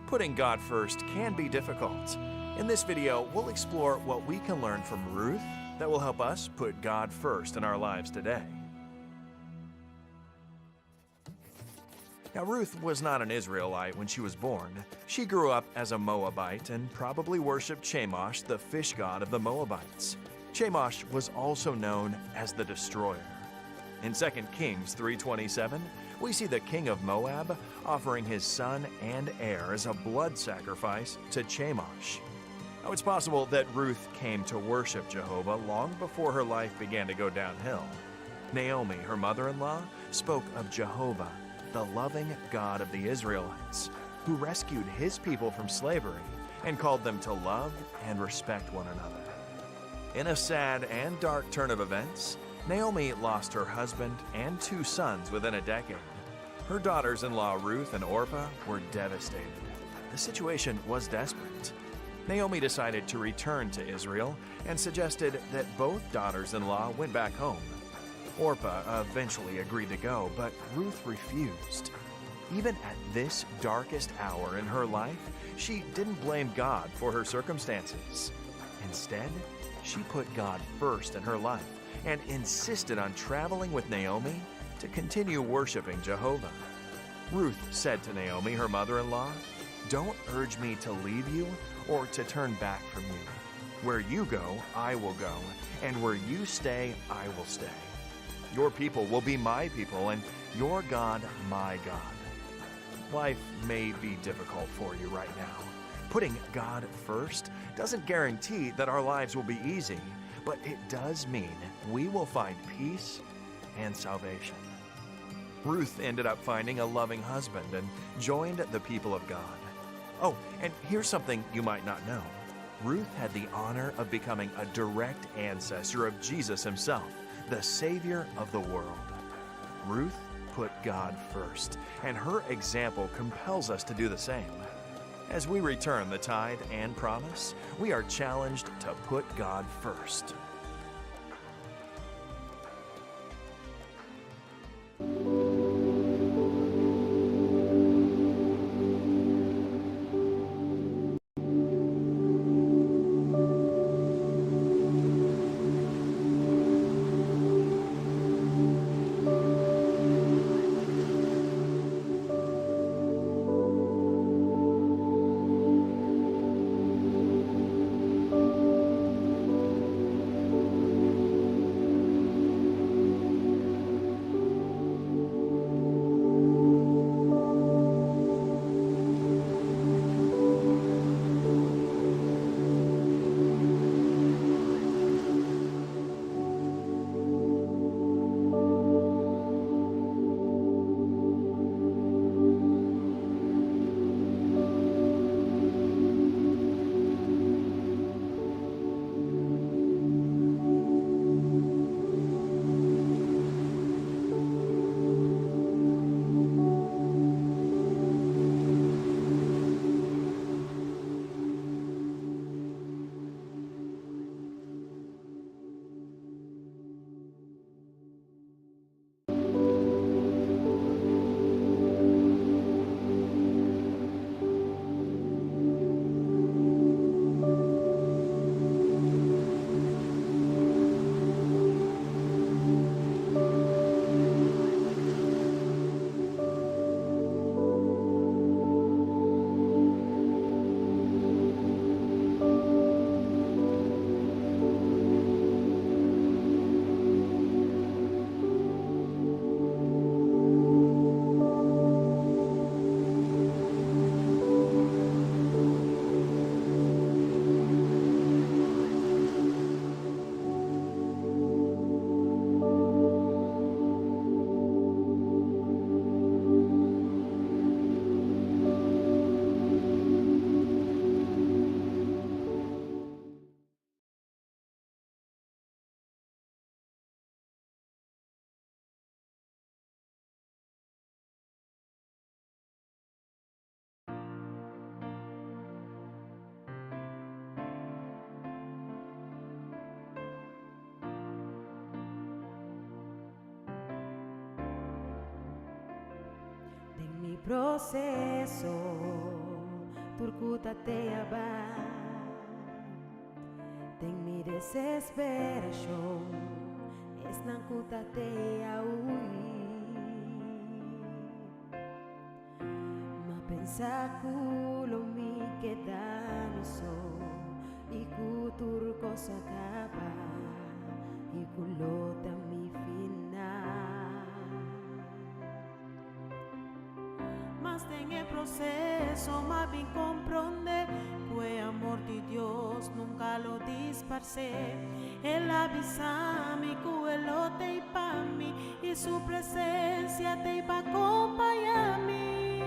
Putting God first can be difficult. In this video, we'll explore what we can learn from Ruth that will help us put God first in our lives today. Now, Ruth was not an Israelite when she was born. She grew up as a Moabite and probably worshipped Chemosh, the fish god of the Moabites. Chemosh was also known as the Destroyer. In 2 Kings 3:27, we see the king of Moab offering his son and heir as a blood sacrifice to Chemosh. Now, it's possible that Ruth came to worship Jehovah long before her life began to go downhill. Naomi, her mother-in-law, spoke of Jehovah, the loving God of the Israelites, who rescued his people from slavery and called them to love and respect one another. In a sad and dark turn of events, Naomi lost her husband and 2 sons within a decade. Her daughters-in-law Ruth and Orpah were devastated. The situation was desperate. Naomi decided to return to Israel and suggested that both daughters-in-law went back home. Orpah eventually agreed to go, but Ruth refused. Even at this darkest hour in her life, she didn't blame God for her circumstances. Instead, she put God first in her life and insisted on traveling with Naomi to continue worshiping Jehovah. Ruth said to Naomi, her mother-in-law, "Don't urge me to leave you or to turn back from you. Where you go, I will go, and where you stay, I will stay. Your people will be my people, and your God, my God." Life may be difficult for you right now. Putting God first doesn't guarantee that our lives will be easy, but it does mean we will find peace and salvation. Ruth ended up finding a loving husband and joined the people of God. Oh, and here's something you might not know. Ruth had the honor of becoming a direct ancestor of Jesus himself, the Savior of the world. Ruth put God first, and her example compels us to do the same. As we return the tithe and promise, we are challenged to put God first. proceso turcuta te aba. Tem mi desesperación, es nancuta te aui. Ma pensa culo mi queda mi so, y cutur cosa acaba, y culota mi final. Mas en el proceso más bien comprende que amor de Dios nunca lo disparce. Él avisa mi que él lo te pa mí y su presencia te va a acompañar a mí.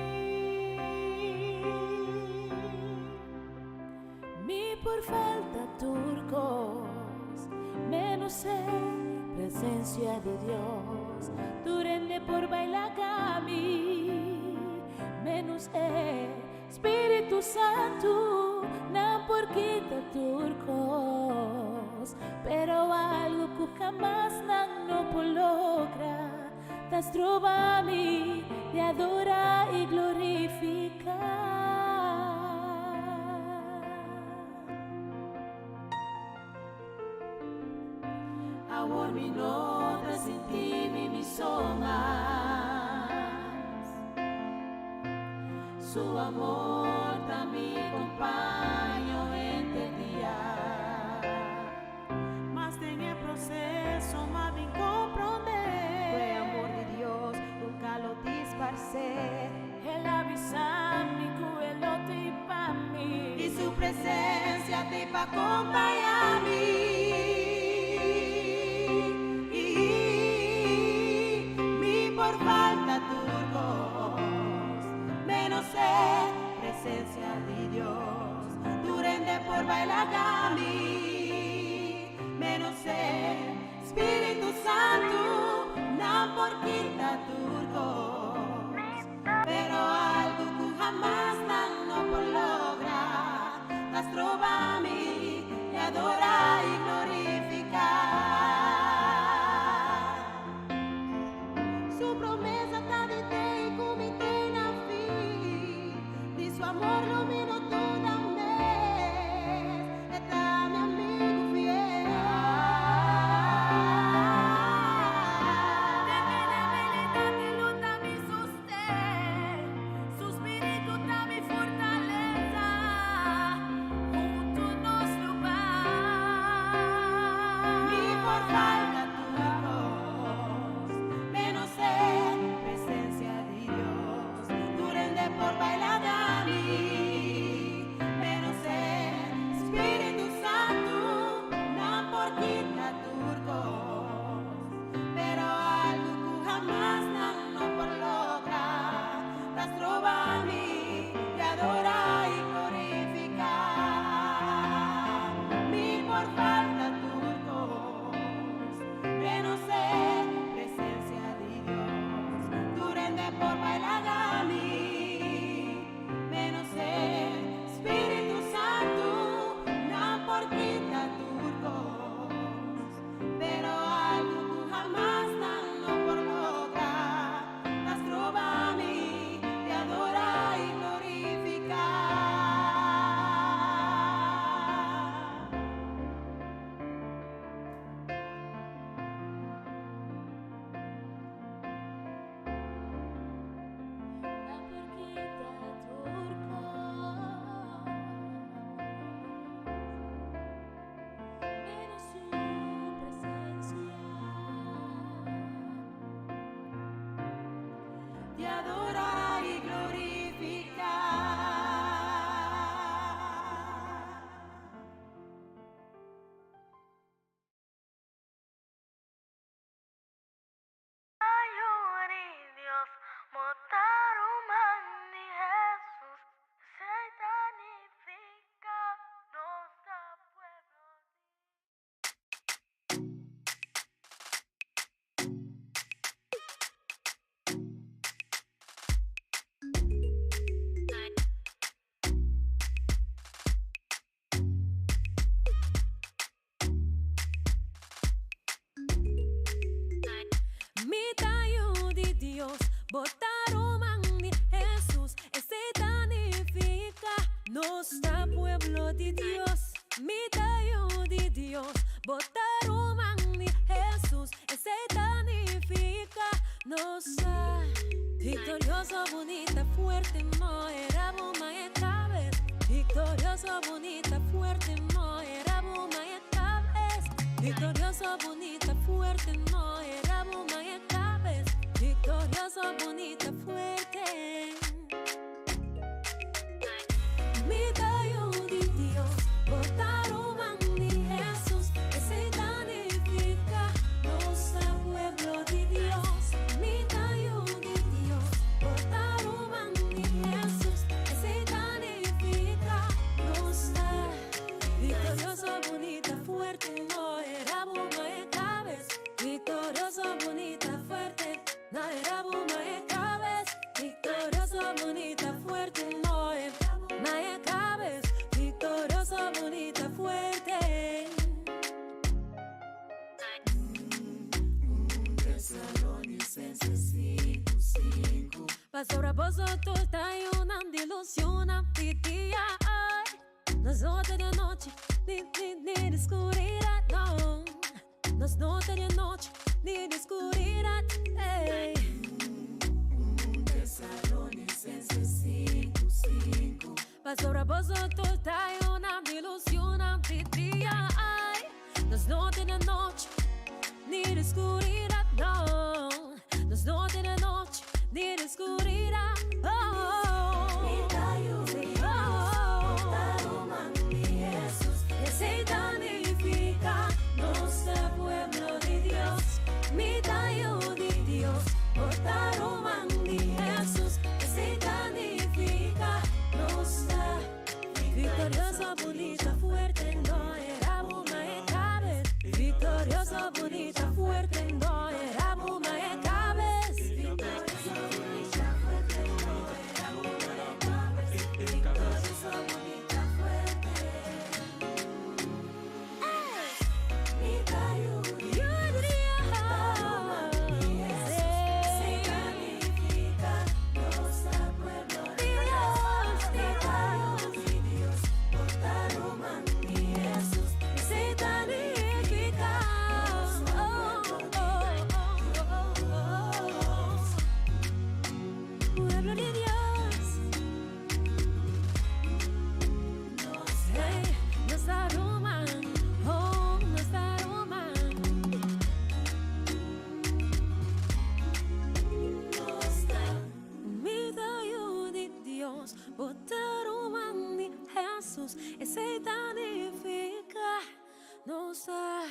Mi por falta turcos, menos presencia de Dios, durende por bailar a mí, menos Espíritu Santo, no por quita turcos, pero algo que jamás no por logra, tas trova a mí de adorar y glorificar. Amor mi nota sin ti mi somas, su amor también acompaño este día. Mas en el proceso más bien comprender que el amor de Dios nunca lo disparce. Él avisa mi que él lo te pa mí y su presencia te va a acompañar a mí. Por falta turcos, menos presencia de Dios, durende por bailar a mí, menos Espíritu Santo, no por quita turcos, pero algo que jamás no por lograr, las trova a mí, te adora y glorificar. Su amor lo vino toda vez, está mi amigo fiel. De mi debilidad y luta mi sostén, su espíritu da mi fortaleza, junto nos lo va. Mi por falta turcos, menos presencia de Dios, durende por bailar. Botaron a mi Jesús, ese significa Nostra pueblo di Dios, mitayo di Dios, botarumani Jesús, ese significa nossa. Victorioso, bonita, fuerte, no era buma e cabez. Victorioso, bonita, fuerte, no era buma e cabez. Victorioso, bonita, fuerte, no era buma e cabez. Victorioso, bonita, fuerte. Mitayo di Dios, botarumani Jesús, ese significa nossa pueblo di Dios. Mitayo di Dios, botarumani Jesús, ese significa nossa. Victorioso, bonita, fuerte, no era buma e cabez. Victorioso, bonita, fuerte, no era buma e cabez. Victorioso, bonita, fuerte, no era buma e cabez. Victorioso, bonita, fuerte. Tesalonicenses 5:5. Pastor raposo, tu estás una ilusión a ti, Nos notas de noche, ni de oscuridad, no. Nos notas de noche, ni de oscuridad, ey. Tesalonicenses 5:5. Pastor raposo, tu estás una ilusión a ti, Nos notas de noche, ni de oscuridad, no. Nos notas de noche, ni de oscuridad, ese significa nuestro pueblo de Dios. Mitayo di Dios, botarumani Jesús, ese significa nuestra. Victoriosa, bonita, fuerte, no era buma e cabez. Victoriosa, bonita, fuerte, no era buma e cabez. Victoriosa, bonita, fuerte, no era buma e cabez. Victoriosa, bonita, fuerte. Mitayo di Dios, botarumani Jesús, significa nuestro pueblo de Dios. Mitayo di Dios, botarumani Jesús, significa pueblo de Dios. Hey, nos aroman, oh, nos aroman. Mitayo di Dios, botarumani Jesús, ese significa nossa.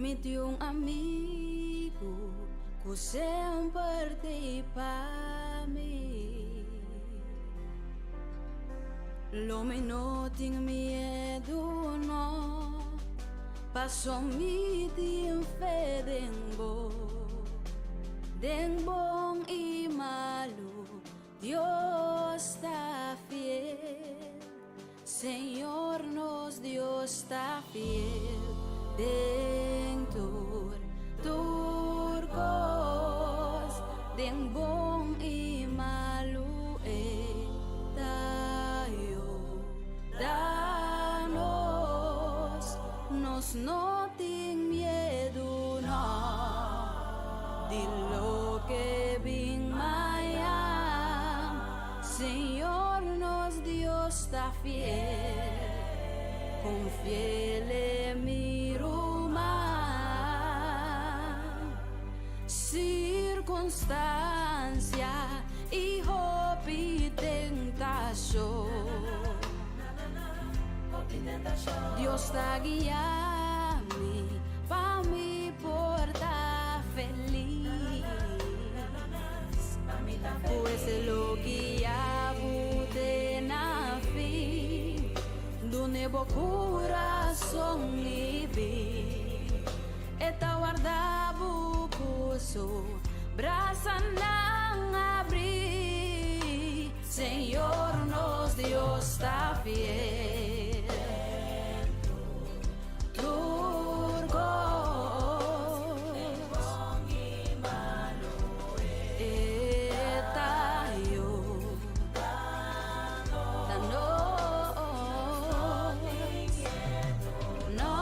Meet yung amigo ko sempre pa mí. Lo me no tengo miedo, no. Paso mi tiempo dengbong y malo. Dios está fiel, Señor nos Dios está fiel. Dengtur turcos, dengbong y malu tayo danos, nos no ting miedo na, di lo que bin mayang, Señor nos Dios está fiel, con fiel mi circunstancia y hopi tentación. Dios está guiando pa mi porta feliz. Pues lo guía de na fin, donde bo corazón y vi, eta guarda bukuso. Brazan lang abrir, Señor nos Dios está fiel. Turcos, etayo, no,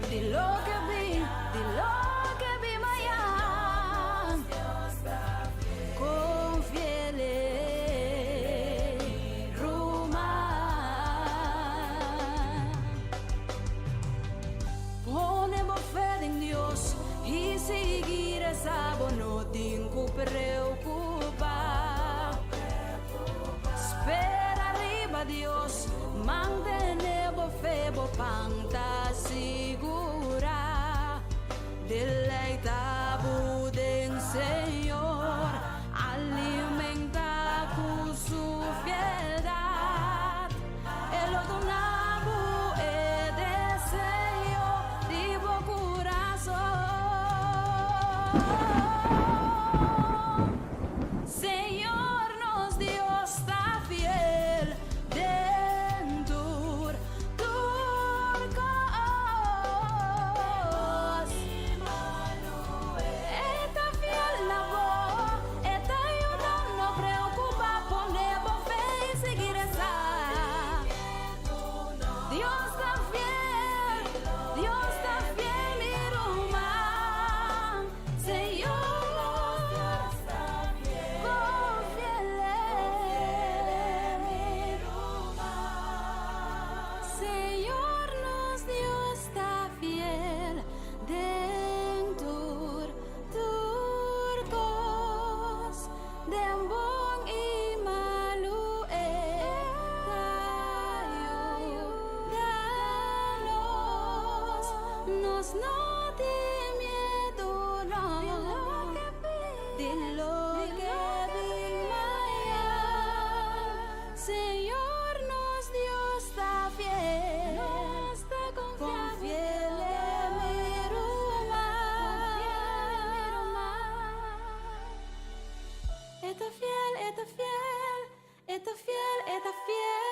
di lo que vi, di lo que vi mañana, con fieles rumah. Ponemos fe en Dios y seguir esa no tengo preocupar. Espera arriba Dios, mantenemos fe, panta segura. Deleita buden Señor, alimenta con su fieldad. El donabo es deseo de bo corazón. Señor nos Dios está fiel, dentur turcos. Está fiel la voz, está ayudando, no preocupa, ponemos fe y seguir esa. Dios está fiel, mi rumba. Señor, confiele mi rumba. Señor, nos Dios está fiel, dentur turcos, dembong y malu tayo danos, nos no de miedo no, de lo que vi mañana, Señor nos Dios está fiel, con fiel mi rumba. Está fiel, está fiel, está fiel, está fiel.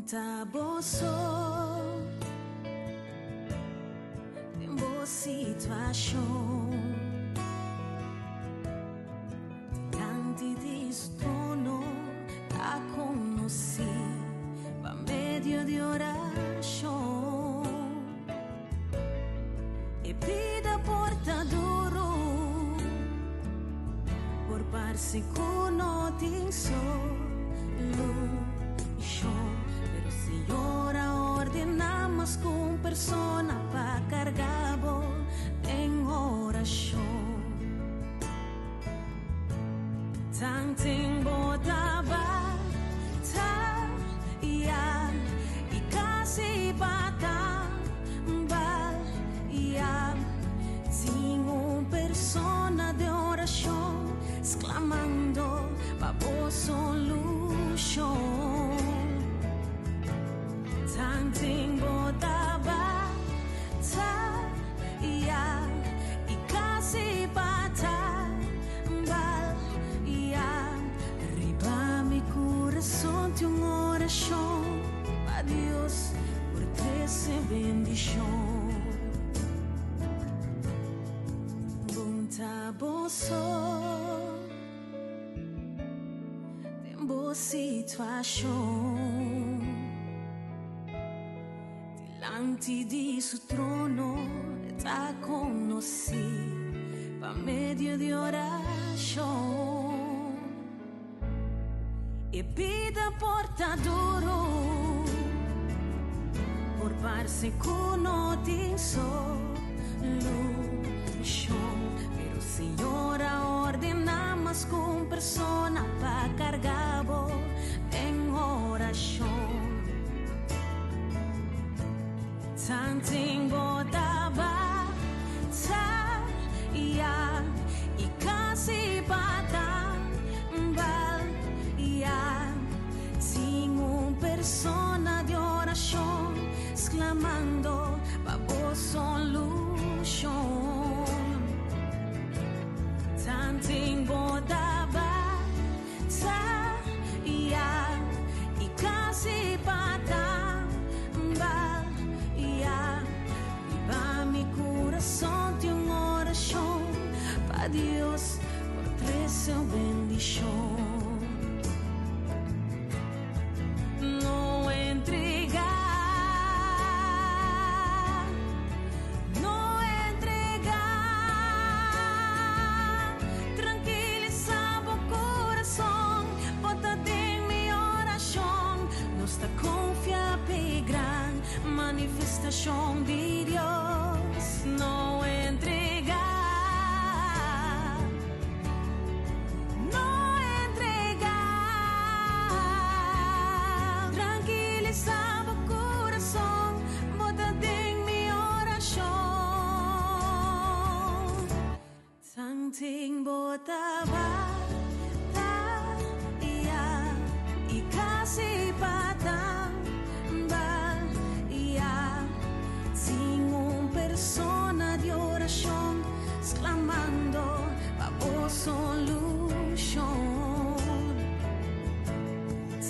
Taboso, tembo situación, tanti distono, de oración e pida portaduro por parsi kuno ting solution. Pero Señora ordena más con persona pa cargabo en oración. Tanting botaba ta ya y casi bata bal ya sin un persona de oración exclamando babo solution. Tanting botaba ta ya y casi bata bal ya arriba mi corazón de una oración a Dios por 13 bendición. Buntaboso tembo situación delante di su trono te conocí pa medio de oración e pida portaduro por parsi kuno ting solution. Pero Señora ordena más con persona pa cargabo en oración. Tanting botaba ta ya y casi bata bal ya sin un persona de oración exclamando babo solution. Tanting botaba ta ya y casi bata bal ya viva mi corazón de una oración pa Dios por 13 bendición. No entregar, no entregar, tranquilizaba o corazón, bota en mi oración, nuestra confianza y gran manifestación de Dios. No entregar, no entregar, tranquilizaba o corazón, bota en mi oración. Tanting botaba ta ya y casi bata bal ya sin un persona de oración exclamando babo solution.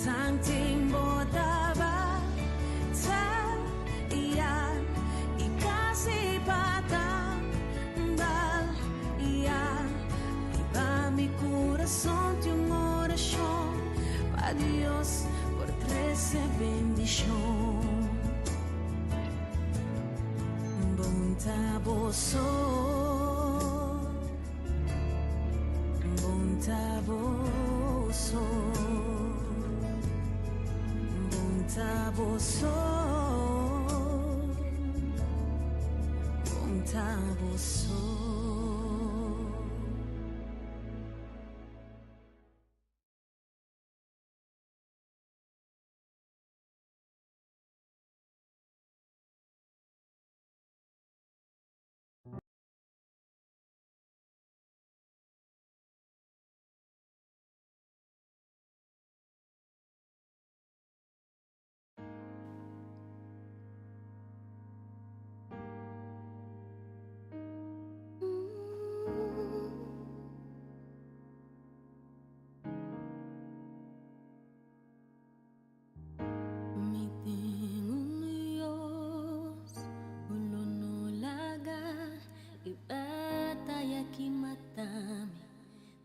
Tanting botaba ta ya y casi bata bal ya viva mi corazón de una oración pa Dios por 13 bendición. Buntaboso, buntaboso, buntaboso, buntaboso.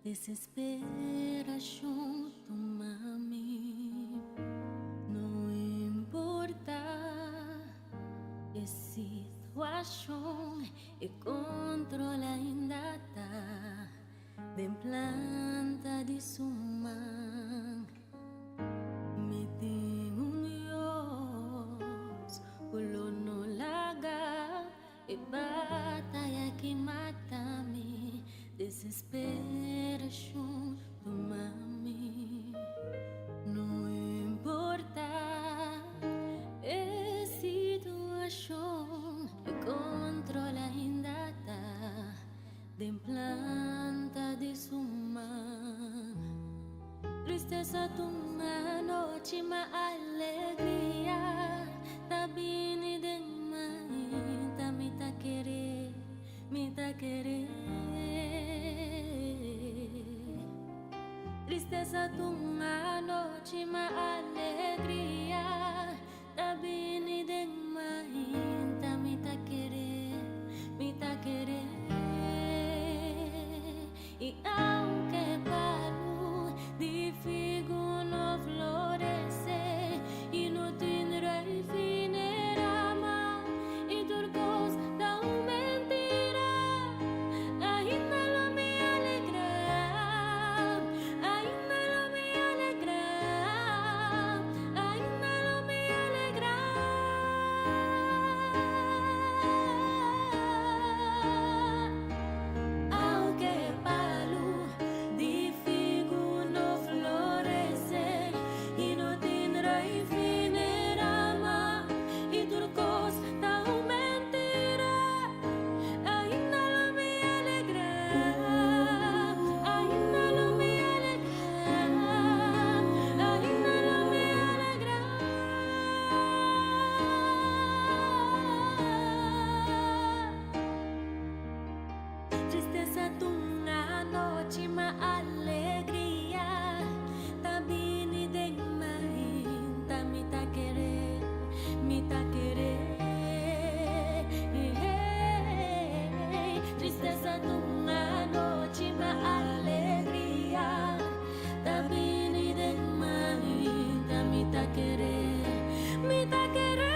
Desesperación toma-me, não importa situação e controla ainda tá de planta de sumang. Me tem Dios, ulo no laga e batalha que mata me, desesperação do mami. Não importa a situação, controla ainda tá de planta de suma. Tristeza uma noite, ma alegria. Tá bini de mãe, tá me tá querer, me tá querer. Tristeza uma noite, ma alegria. Tá bini de mãe, tá me tá querer, me tá querer. Y aunque paro de figo no florece y no tendrá fin rama y turcos da un mentira, ainda lo me alegra, ainda lo me alegra, ainda lo me alegra. Aunque tristeza de una noche, ma alegría. Tá bini de mãe, tá me tá querer, me tá querer. Tristeza de una noche, ma alegría. Tá bini de mãe, tá me tá querer, me tá querer.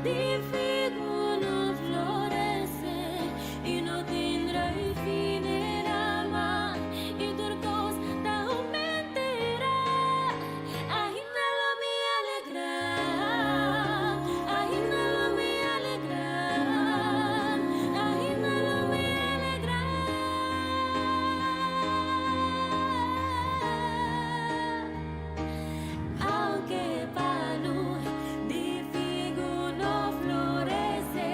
De figo no florece y no tendrá fin rama y turcos da un mentira. Ainda lo me alegra, ainda lo me alegra, ainda lo me alegra. Aunque palo de figo no florece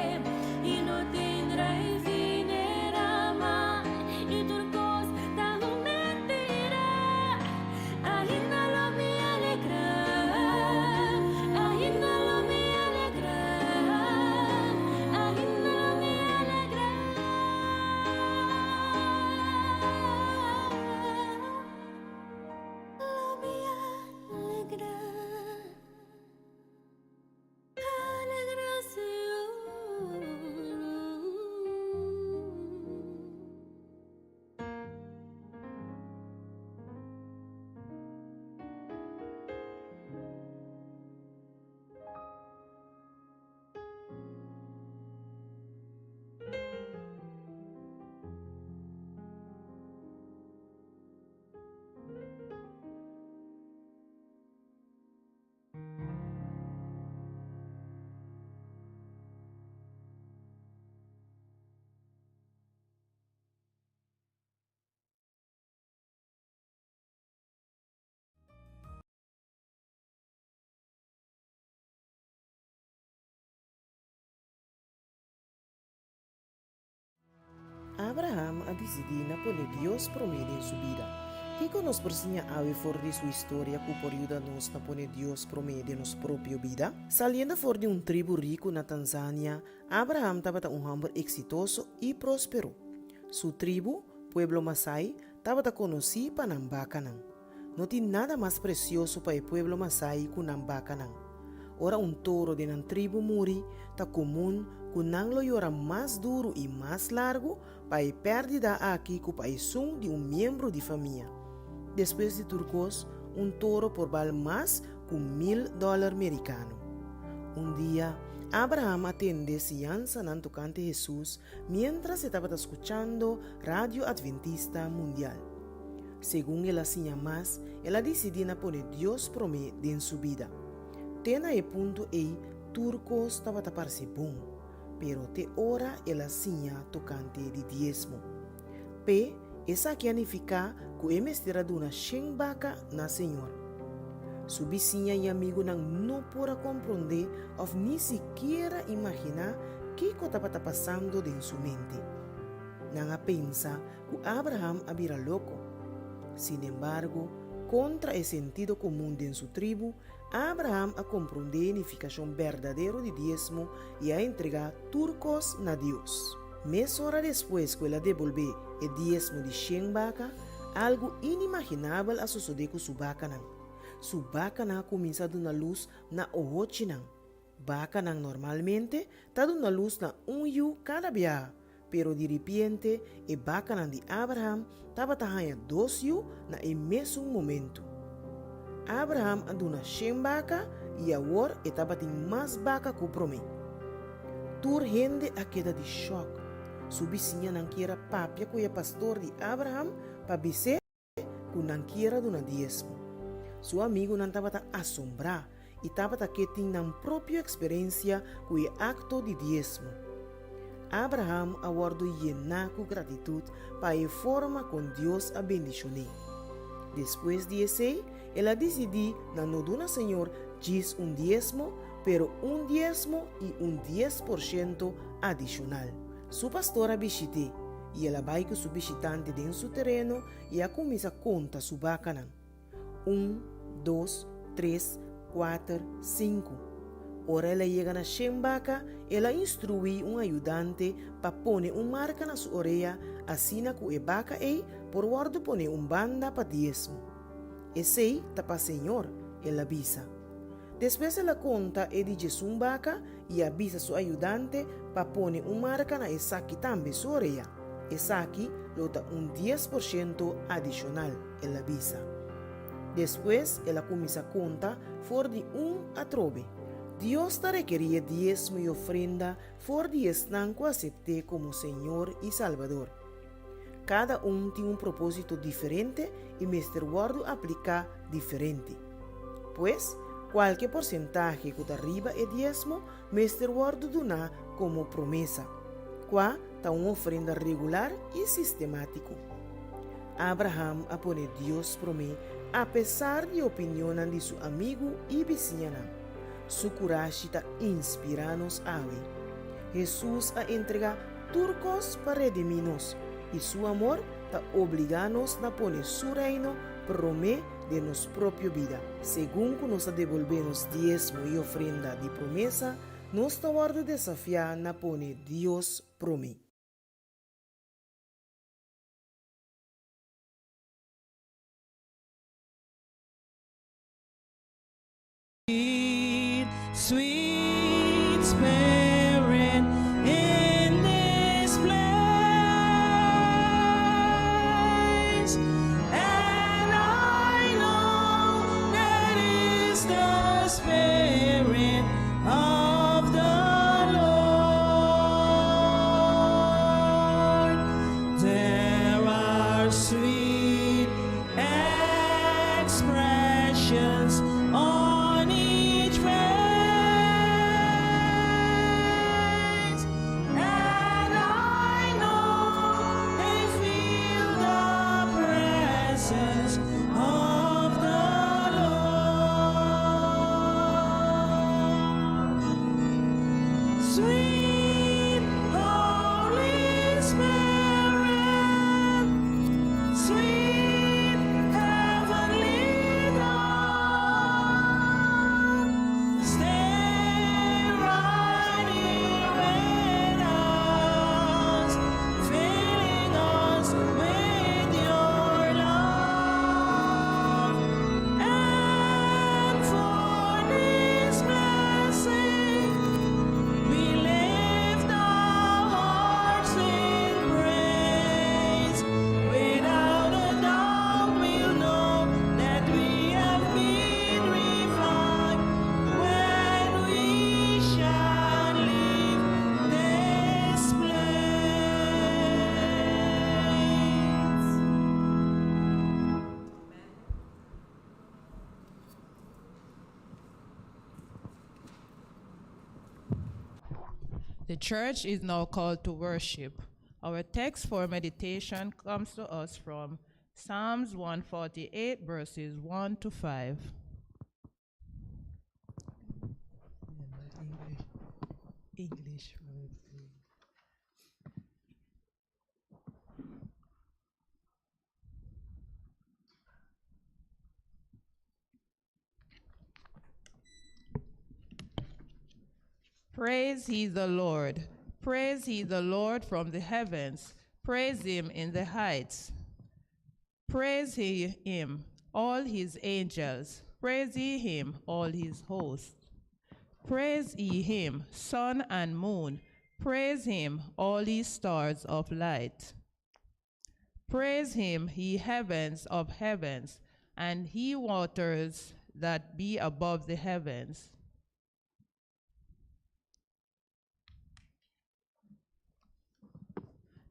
y no tendrá fin rama y turcos da un mentira. Ainda lo me alegra, ainda lo me alegra, ainda lo me alegra. Lo me alegra. Abraham ha decidido poner Dios promedio en su vida. ¿Qué nos presenta ave for de su historia que por ayudarnos a poner Dios promedio en nuestra propia vida? Saliendo for de un tribu rico en Tanzania, Abraham estaba un hombre exitoso y próspero. Su tribu, pueblo Masai, estaba conocido para Nambacanan. No tiene nada más precioso para el pueblo Masai que Nambacanan. Ora un toro de la tribu Muri está común con lo llora más duro y más largo para el pérdida aquí que para el son de un miembro de familia. Después de turcos, un toro por val más que $1,000 americano. Un día, Abraham atende sianza nan tocante Jesús mientras estaba escuchando Radio Adventista Mundial. Según él hacía más, él decidió poner Dios promete en su vida. Tena e punto e turcos estaba taparse bom, pero te ora él hacía tocante de diezmo. P, esa que significa que emestera de una vaca na Senhor. Su vizinha y amigo no podrá comprender o ni siquiera imaginar qué estaba pasando en su mente. Nanga pensa que Abraham había loco. Sin embargo, contra el sentido común de su tribu, Abraham a comprender la significación verdadera de diezmo y a entregar turcos a Dios. Mes hora después que él devolver el diezmo de 100 vaca, algo inimaginable a suceder con su vaca. Su vaca comienza a dar una luz na ohochinan. Vaca normalmente está dando una luz na yu cada día, pero de repente el vaca de Abraham estaba trayendo 2 yu na el mismo momento. Abraham andou na 100 vaca e agora estava tendo mais vaca que o promê. Tur gente a queda de choque. Su vizinha não queira papia com o pastor de Abraham para dizer que não queira do diezmo. Su amigo não estava assombrado e estava tendo a própria experiência com o acto de diezmo. Abraham aguardou llenar com gratitude para a forma com Deus a bendicionou. Depois de esse, ela decidiu não dar Senhor diz diezmo, pero diezmo e 10% adicional. Su pastora visite e ela vai com su visitante em seu terreno e a começa a contar su vaca. 1, 2, 3, 4, 5. Ora ela chega na 100 vaca, ela instrui ajudante para pôr marca na sua orelha, assim que a vaca por guardo pôr banda para diezmo. Esse está para Senhor, ela avisa. Depois ela conta e diz vaca e avisa seu ajudante para pôr marca na essa que também sua orelha. Essa aqui lota 10% adicional, ela avisa. Depois, ela começa a contar for de 1 a 9. Deus te requeria diezmo e ofrenda for de estanco acepte como Senhor e Salvador. Cada tem propósito diferente e Mr. Guardo aplica diferente. Pues, qualquer porcentaje que arriba é diezmo, Mr. Guardo dona como promessa. Qua está uma ofrenda regular e sistemático. Abraham a poner Deus promete a pesar de opinião de seu amigo e vizinha. Su coragem está inspirando-nos a ver. Jesus a entregar turcos para redimir-nos e seu amor está obrigando-nos a poner seu reino promete de nossa própria vida. Segundo que nos devolvemos diezmo e ofrenda de promessa, nos está guardo desafiar a poner Deus promete. Sweet Spirit in this place, and I know that is the Spirit of the Lord. There are sweet expressions on each face, and I know they feel the presence of the Lord. The church is now called to worship. Our text for meditation comes to us from Psalms 148, verses 1 to 5. English. Praise ye the Lord. Praise ye the Lord from the heavens. Praise him in the heights. Praise ye him, all his angels. Praise ye him, all his hosts. Praise ye him, sun and moon. Praise him, all ye stars of light. Praise him, ye heavens of heavens, and ye waters that be above the heavens.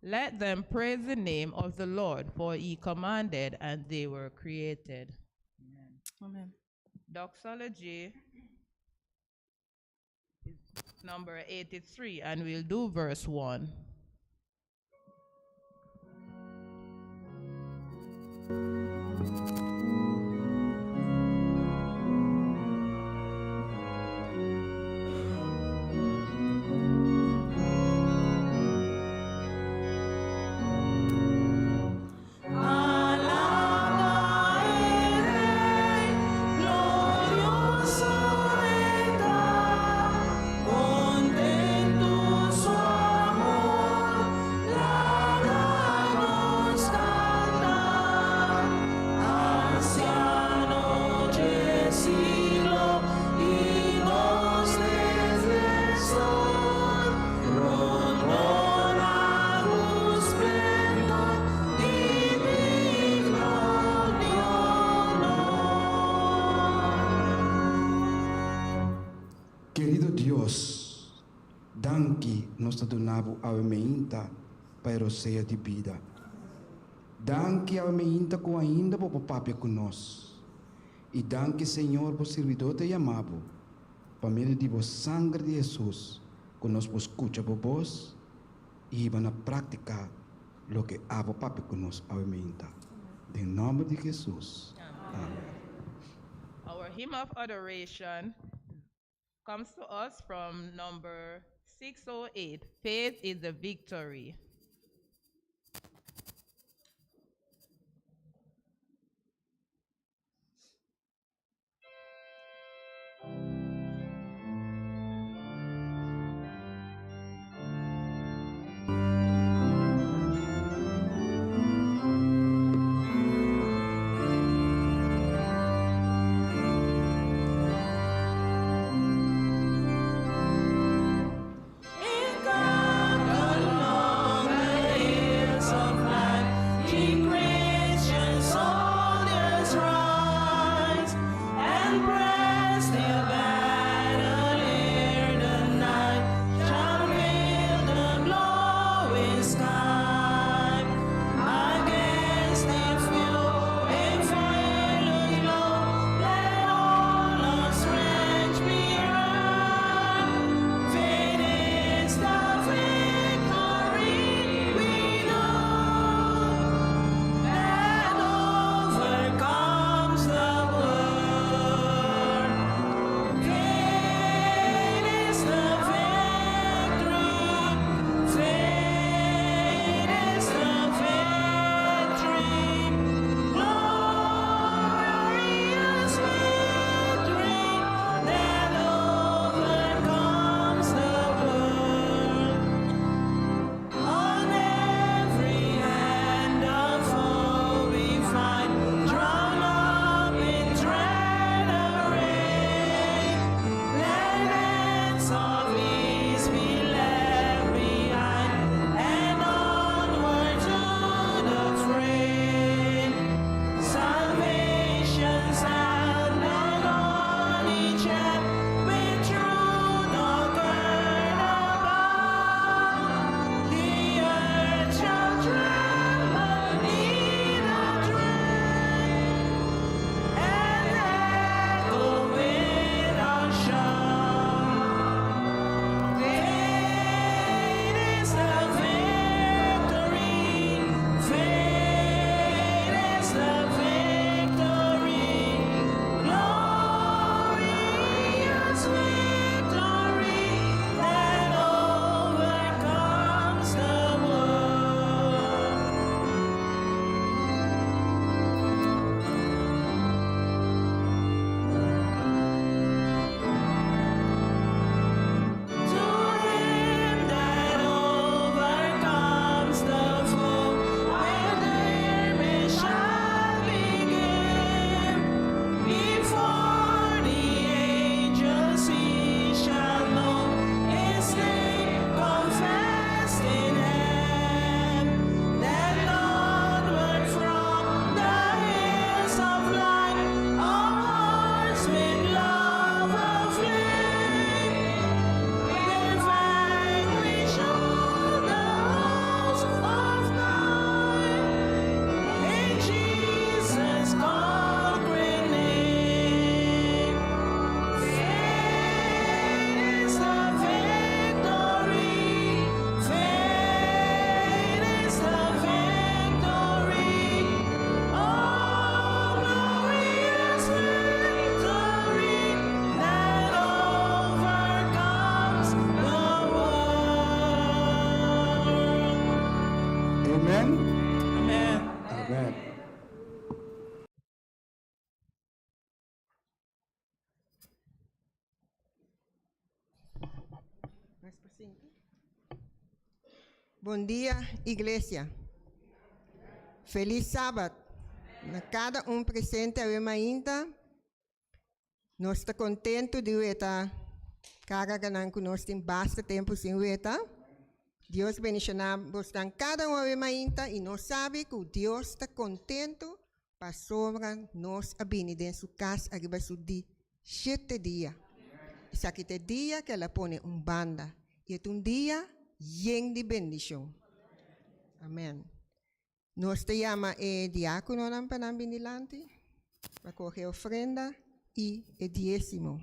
Let them praise the name of the Lord, for he commanded and they were created. Amen. Doxology is number 83, and we'll do verse 1. Querido Dios, danke nos donavo a meinta para seja de vida. Danke a meinta com ainda por papapia conosco. E danke, Senhor, por servidor te amavo. Para meio de vos sangue de Jesus, conosco escucha por vos e van a praticar lo que avo papi conosco a meinta. Em nome de Jesus. Amém. Our hymn of adoration comes to us from number 608, Faith is the Victory. In God alone Bom dia, igreja. Feliz Sabat. Na cada presente a ainda. Nós estamos contentes de ver carregar conosco em bastante tempo sem ver. Deus bendicionamos cada ainda e nós sabemos que Deus está contente para sobre nós a Bini em sua casa arriba de 7 dias. Esse aqui é o dia que ela põe banda. E é dia lleno de bendição. Amém. Nós te chama diácono para benilante, para coger ofrenda e diezimo.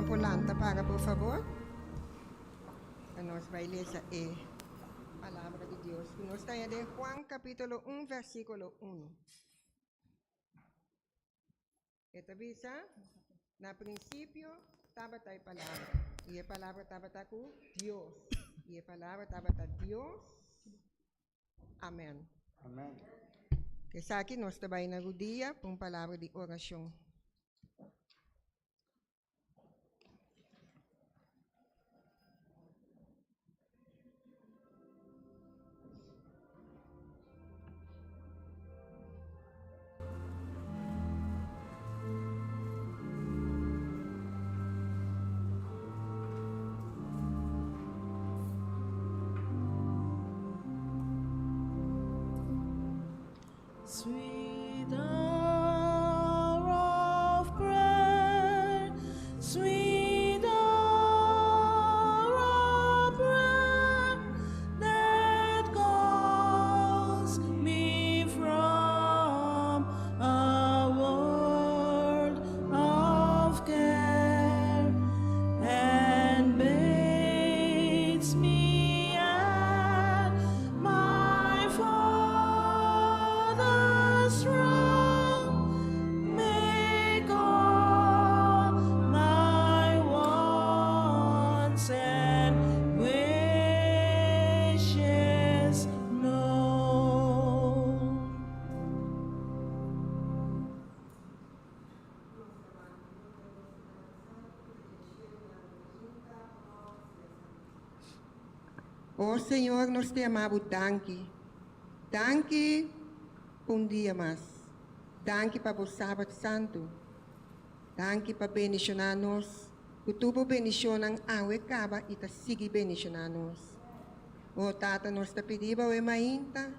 Polanta para, por favor. Nós vamos ler a palavra de Deus. Nós estamos em Juan capítulo 1, versículo 1. Esta visa, na princípio, estava a palavra. E a palavra estava com Deus. E a palavra estava com Deus. Amém. Amém. Que aqui nós estamos na dia com palavra de oração. Sweet hour of prayer, sweet hour of prayer that calls me from a world of care and bids me at my Father's throne, make all my wants and wishes known. Oh Senhor, nós te amamos, danke. Danke por dia mais. Danke para o Sábado Santo. Danke para bendicionar nós. Que tu bendicionas a acaba e te siga bendicionar nós. Oh Tata, nós te pedimos a mainta.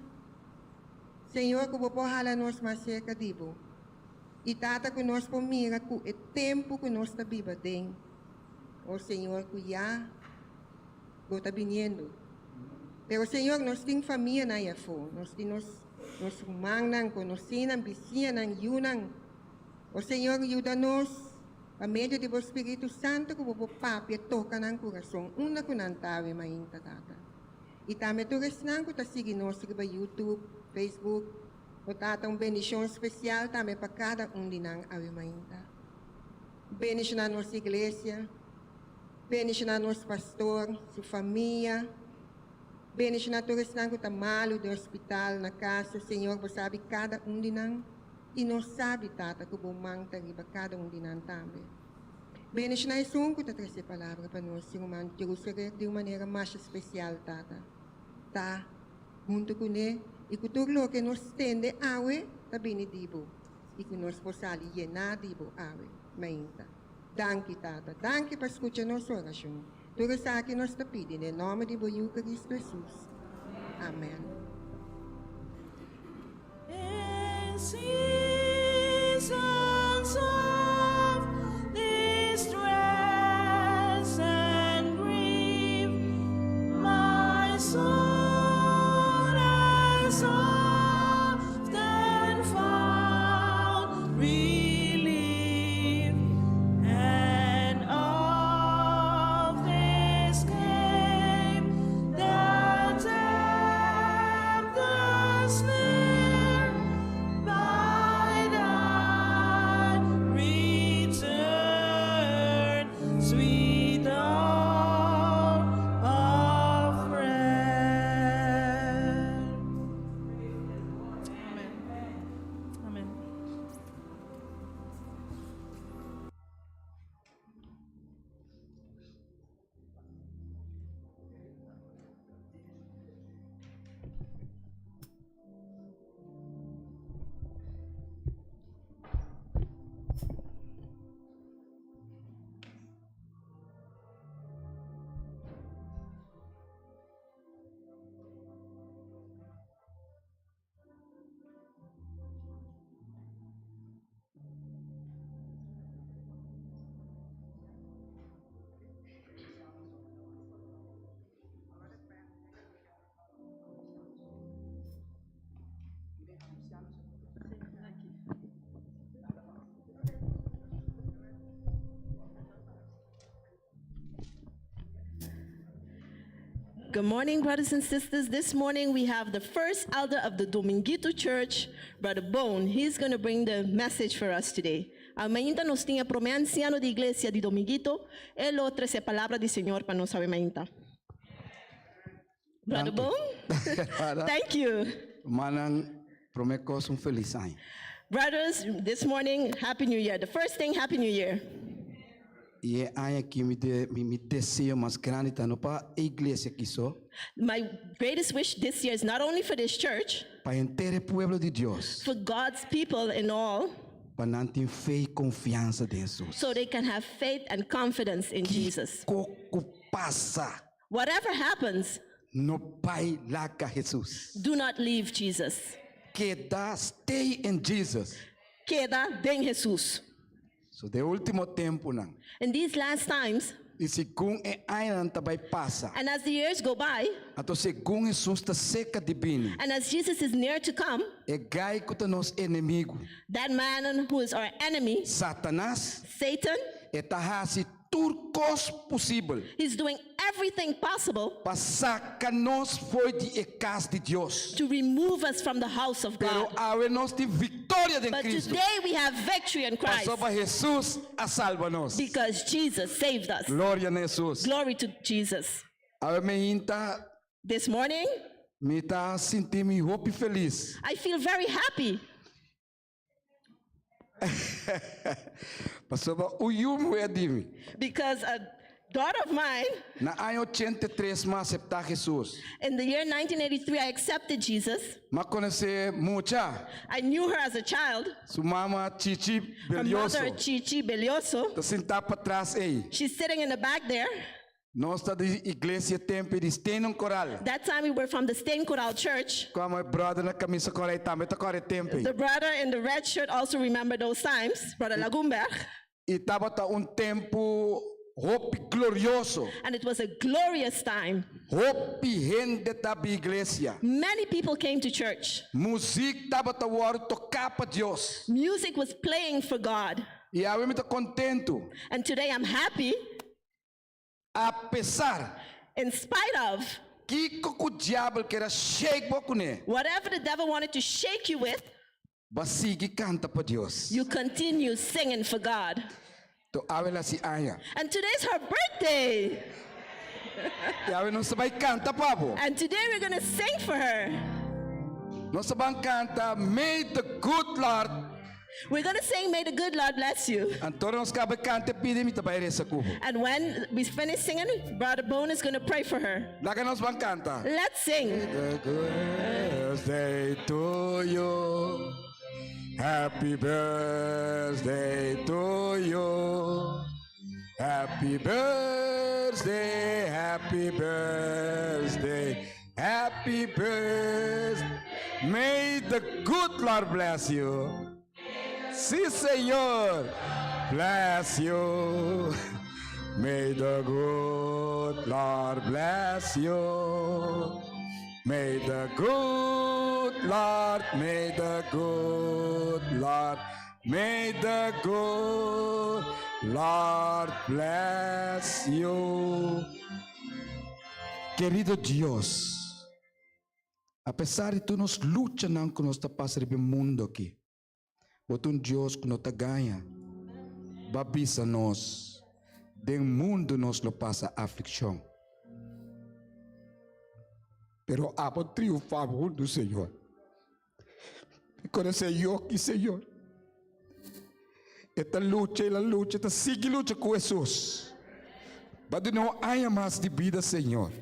Senhor, que você possa nós mais cerca de você. E Tata, que nós pomira que o tempo que nós está viva tem. Oh Senhor, que já está vindo. Pero Senhor, nós temos família na Iafo. Nós temos humanos, conhecidos, vizinhos, yunang. O Senhor, ajuda-nos, a meio do Espírito Santo, que o Papa toca no coração. Uma que não está ainda, Tata. E também tu restan que está seguindo nós no YouTube, Facebook. O Tata, bendição especial também para cada de nós ainda. Bendição a nossa igreja. Bendição a nosso pastor, sua família. Bendição a todos que estão malo do hospital, na casa. O Senhor, você sabe cada de nós. E nós sabe, Tata, que o manta riba cada de nós também. Bendição a isso que está trazendo palavra para nós, irmão Joserick, de uma maneira mais especial, Tata. Tá, junto com ele, e que tudo o que nos tende a está bem dibo. e que nós possamos llenar de boa ave, mainta. Danke, Tata. Danke por escutar nossa oração. Tudo isso aqui nós te pedimos, em nome de Cristo Jesus. Amém. In seasons of distress and grief, my soul has often found relief, and of this came the tempest near by thy return, sweet hour of friend. Amen. Amen. Good morning, brothers and sisters. This morning we have the first elder of the Dominguito Church, Brother Boon. He's going to bring the message for us today. Amanhã nós tinha para o anciano da igreja de Dominguito. Ele trouxe a palavra do Senhor para nós amanhã. Brother Boon, thank you. Manang promekos feliz año. Brothers, this morning, Happy New Year. The first thing, Happy New Year. E año que me desejo más grande tá no pa iglesia que só My greatest wish this year is not only for this church, para inteiro pueblo de Deus, for God's people in all, para não ter fé e confiança em Jesus. so they can have faith and confidence in Jesus. Coco passa, Whatever happens, no pai laca Jesus. do not leave Jesus. Queda, stay in Jesus. Queda em Jesus. So de último tempo não. In these last times, E segundo é ainda também passa. and as the years go by, Então segundo Jesus está seca de Bini. and as Jesus is near to come, É gai que tá nos inimigo. that man who is our enemy, Satanás Satan, é tahasi turcos possível he's doing everything possible para sacar nos foi de casa de Deus. to remove us from the house of Pero God. ahora nós tem vitória em But Cristo. today we have victory in Christ Passou para Jesus a salva-nos. because Jesus saved us. Glória a Jesus. Glory to Jesus. Agora me tá This morning, sentindo me hope feliz. I feel very happy Passou para o yumo é de because a daughter of mine, na ano 83 mas aceitar Jesus. in the year 1983, I accepted Jesus. Mas conhece mucha. I knew her as a child. Sua mama Chichi Her Belioso. mother, Chichi Belioso, Tá sentada para trás aí. she's sitting in the back there. Nós está de igreja tempo de Steno Coral. That time we were from the Stain Coral Church. Com a brother na camisa coral também tá corre tempo. The brother in the red shirt also remembered those times, Brother Lagumberg. E tava tá tempo hope glorioso. And it was a glorious time. Hope gente da igreja. Many people came to church. Música tava tá war tocar para Deus. Music was playing for God. E eu me tô contento. And today I'm happy, Apesar in spite of que o diabo queira shake pouco né. whatever the devil wanted to shake you with, Basigi canta para Deus. you continue singing for God. To avela si aya. And today's her birthday. E ave não sabe canta pabo. And today we're going to sing for her. Não sabe canta may the good Lord. We're going to sing, May the Good Lord Bless You. Antoro nos cabe canta pide mi tabai resa kubo. And when we finish singing, Brother Boon is going to pray for her. Laga nos ban canta. Let's sing. The good day to you. Happy birthday to you. Happy birthday, happy birthday, happy birthday. May the good Lord bless you. Sí, Señor, bless you. May the good Lord bless you. May the good Lord, may the good Lord, may the good Lord bless you. Querido Dios, a pesar de tu nos lucha não que nós está passando no mundo aqui, bota Deus que nos ganha, babisa nós, do mundo nos lo passa aflição. Pero amo triunfar do Senhor. E quando Senhor aqui, Senhor, esta luta, esta sigue luta com Jesus. Mas não há mais de vida, Senhor.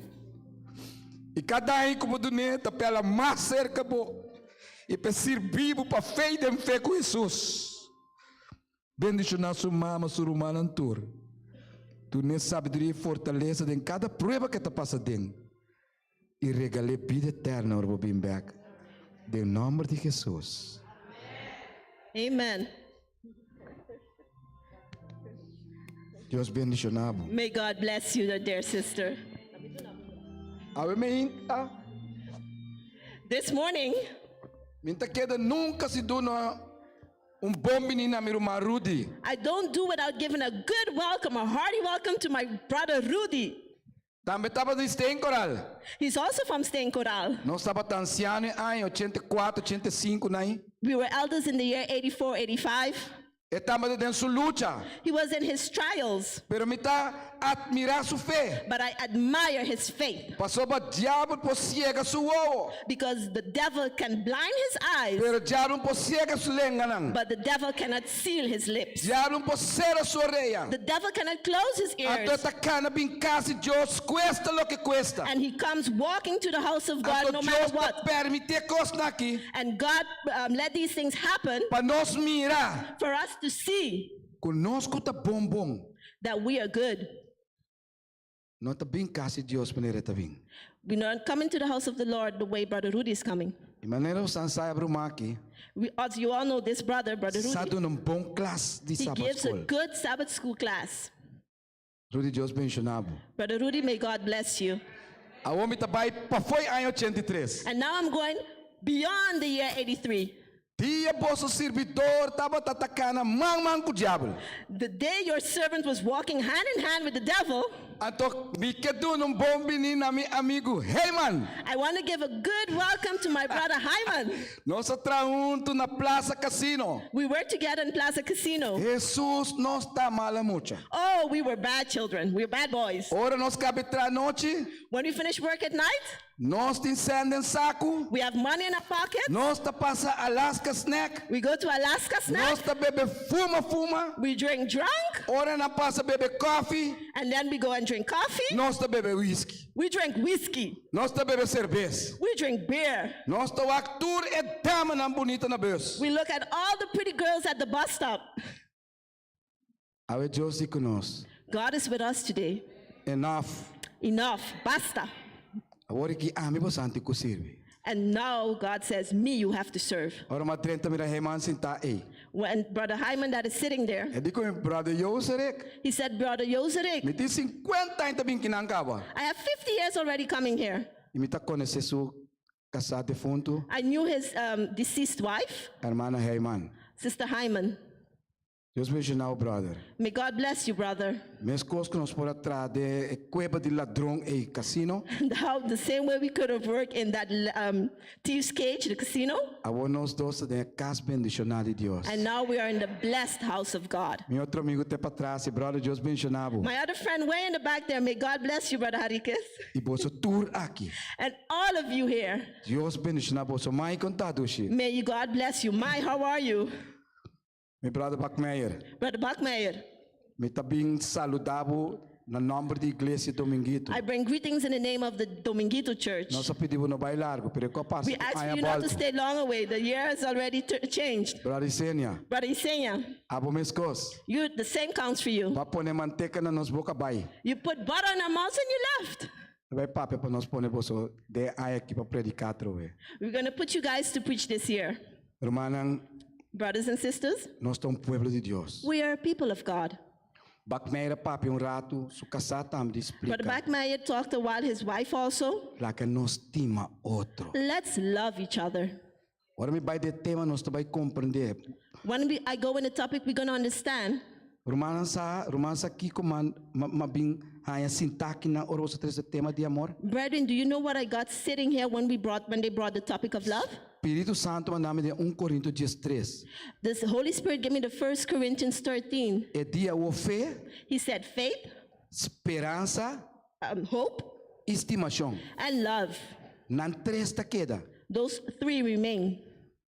E cada um como do neta, pela mais cerca, e para ser vivo, para fé e fé com Jesus. Bendicionar sua mama, sua irmã, Antur. Tu nem sabedoria e fortaleza em cada prova que está passando dentro. E regalei vida eterna ao bem back. Em nome de Jesus. Amen. Deus bendicionado. May God bless you, dear sister. This morning, Minta queda nunca se dona bom menino a meu irmão Rudy. I don't do without giving a good welcome, a hearty welcome to my brother Rudy. Também estava no Stein Coral. He's also from Stein Coral. Nós estava tão anciano em 84, 85, né? We were elders in the year 84, 85. Estava dentro sua luta. He was in his trials. Pero me tá admirar sua fé. But I admire his faith. Passou para diabo por cega sua. Because the devil can blind his eyes. Pero diabo por cega sua língua não. But the devil cannot seal his lips. Diabo por cerrar sua orelha. The devil cannot close his ears. Até cana bem casa de Deus cuesta lo que cuesta. And he comes walking to the house of God no matter what. Permitir coisa aqui. And God let these things happen. Para nós mirar. For us to see. Conosco tá bom. That we are good. Não tá bem casa de Deus maneira tá bem. We're not coming to the house of the Lord the way Brother Rudy is coming. E maneira o sansai brumaki. As you all know, this brother Rudy, Sa dando bom classe de he Sabbath gives school. a good Sabbath school class. Rudy Deus bendicionado. Brother Rudy, may God bless you. A homem tá vai para foi ano 83. And now I'm going beyond the year 83. Dia vosso servidor estava atacando man com o diabo. The day your servant was walking hand in hand with the devil. Então, me quedo bom menino a meu amigo Heyman. I want to give a good welcome to my brother Hyman. Nós juntos na Plaza Casino. We were together in Plaza Casino. Jesus não está mala mucha. Oh, we were bad children. We were bad boys. Ora nós cabe tra noite. When we finish work at night, nós tem sand em saco. We have money in our pocket. Nós tá passa Alaska snack. We go to Alaska snack. Nós tá bebe fuma. We drink drunk. Ora na passa bebe coffee. And then we go and drink coffee. Nós tá bebe whisky. We drink whiskey. Nós tá bebe cerveja. We drink beer. Nós tá actor e dama na bonita na bus. We look at all the pretty girls at the bus stop. Ave Deus conosco. God is with us today. Enough. Basta. Agora que amigo santo que serve. And now God says, me you have to serve. Ora ma 30 mira Heyman sinta aí. When Brother Hyman that is sitting there. E dico brother Joserick. He said, Brother Joserick. Me tem 50 anos também kinangkaba. I have 50 years already coming here. E me tá conhece su casado defunto. I knew his deceased wife. Hermana Heyman. Sister Hyman. Deus bendicionar brother. May God bless you, brother. Mes coisas que nós por atrás de cueva de ladrão e casino. How the same way we could have worked in that thieves cage, the casino. Agora nós dois de casa bendicionada de Deus. And now we are in the blessed house of God. Meu outro amigo te para trás, brother Deus bendicionado. My other friend way in the back there, may God bless you, brother Harikis. E vosso tour aqui. And all of you here. Deus bendicionar vosso mãe contado hoje. May you God bless you. My, how are you? Meu brother Buckmeyer. Brother Buckmeyer. Me tá bem saludável Na nome da Igreja Dominguito. I bring greetings in the name of the Dominguito Church. Nós pedimos no bairro largo, pero que passa? We ask for you not to stay long away. The year has already changed. Brother Isenia, Brother Isenya, abo mescos. the same counts for you. Va poner manteca na nos boca bai. You put butter on our mouths and you left. Vai papi para nós poner boso de ai aqui para predicar trove. We're going to put you guys to preach this year. Hermanan, Brothers and sisters, nós somos pueblo de Deus. we are people of God. Bakmeira papi rato, su casata am de Brother explica. Backmeyer talked a while, his wife also. La que nos estima outro. Let's love each other. Ora me vai de tema nós vai compreender. When I go in the topic, we're going to understand. Romanan sa aqui como mabing haya sintak na orosa tres tema de amor. Brethren, do you know what I got sitting here when they brought the topic of love? Espírito Santo mandame de 1 Corinto 10:3. The Holy Spirit gave me the 1 Corinthians 13. É dia o fé, He said faith, esperança, hope, estimação. and love. Nan três ta queda. Those three remain.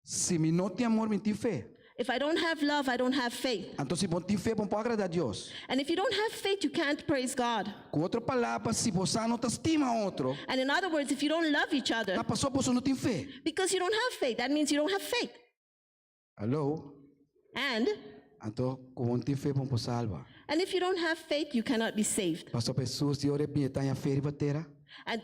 Se me não tem amor, me tem fé. If I don't have love, I don't have faith. Então se bom tem fé, bom pode agradar a Deus. And if you don't have faith, you can't praise God. Com outra palavra, se você não te estima outro, And in other words, if you don't love each other, tá passou você não tem fé. because you don't have faith, that means you don't have faith. Alô? And Então, com não tem fé, bom pode salva. if you don't have faith, you cannot be saved. Pastor pessoas de ore bem tá em fé e batera. And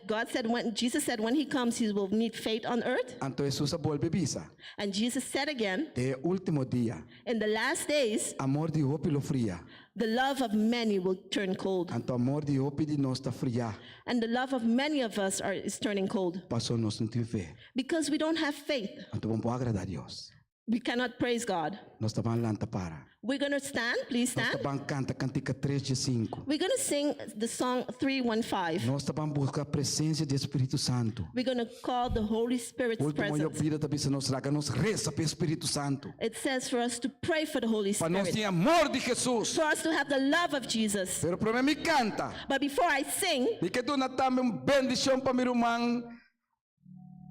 Jesus said when he comes, he will need faith on earth. Então Jesus volve bisa. And Jesus said again, De último dia, in the last days, amor de hope lo fria. the love of many will turn cold. Então amor de hope de nós tá fria. And the love of many of us is turning cold Pastor nós não tem fé. because we don't have faith. Então vamos agradar a Deus. We cannot praise God. Nós tá van lanta para. We're going to stand, please Nós tá stand. van canta cantica 3:5. We're going to sing the song 315. Nós tá van buscar a presença do Espírito Santo. We're going to call the Holy Spirit's Último eu presence. pida também se nós raga nos reza para o Espírito Santo. It says for us to pray for the Holy Para nós Spirit, ter amor de Jesus. for us to have the love of Jesus. Pero para mim canta. But before I sing, E que tu na também bendição para meu irmão.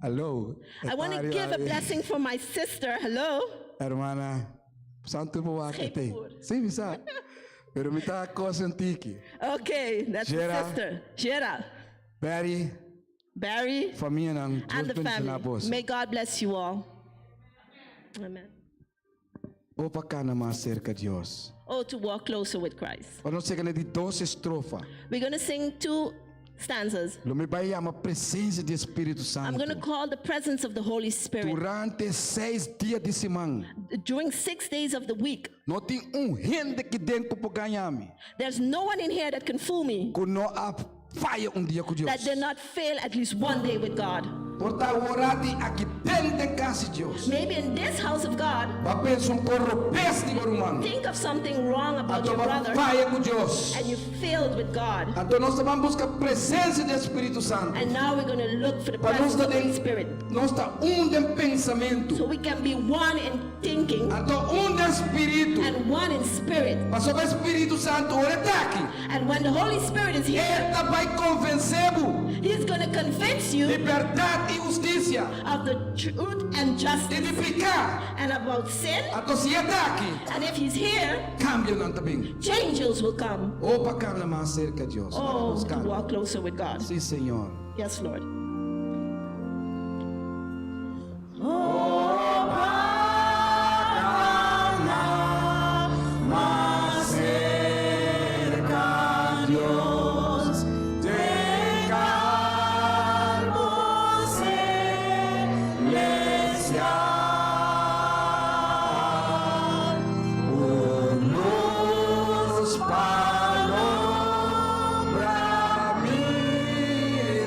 Alô. I want to give a blessing for my sister. Hello. Hermana, santo mo akite. Sim, bisa. Pero me tá coisa antique. Okay, that's the Cher sister. Cher, Barry, Barry, família ng and the Diyos family. bensinapos. May God bless you all. Amen. Opa ka na mais cerca de Deus. Oh, to walk closer with Christ. Para nós chegar de 12 estrofa. We're going to sing 2 stanzas. Lo me vai a presença do Espírito I'm Santo. going to call the presence of the Holy Spirit. Durante 6 dias de semana. During 6 days of the week, Não tem gente que dentro para ganhar-me. there's no one in here that can fool me Que não há falha dia com Deus. that did not fail at least one day with God. Portanto, orate aqui dentro da casa de Deus. Maybe in this house of God, Vai pensar corrupês de meu irmão. think of something wrong about Então your vai brother falha com Deus. and you failed with God. Então nós vamos buscar a presença do Espírito Santo. And now we're going to look for the Para nós presence of the Holy estar Spirit nós está de pensamento. so we can be one in thinking Então de espírito. and one in spirit. Mas o Espírito Santo ora está aqui. And when the Holy Spirit is here, Ele vai convencer-vos He's going to convince de you verdade e justiça of the truth and e justice de pecado. and about sin. Então se ele está aqui, And if He's here, cambia não também. changes will come. Opa, câmera mais cerca de Deus. Oh, Vamos to cantar. walk closer with God. Sim, Senhor. Yes, Lord. Para mim,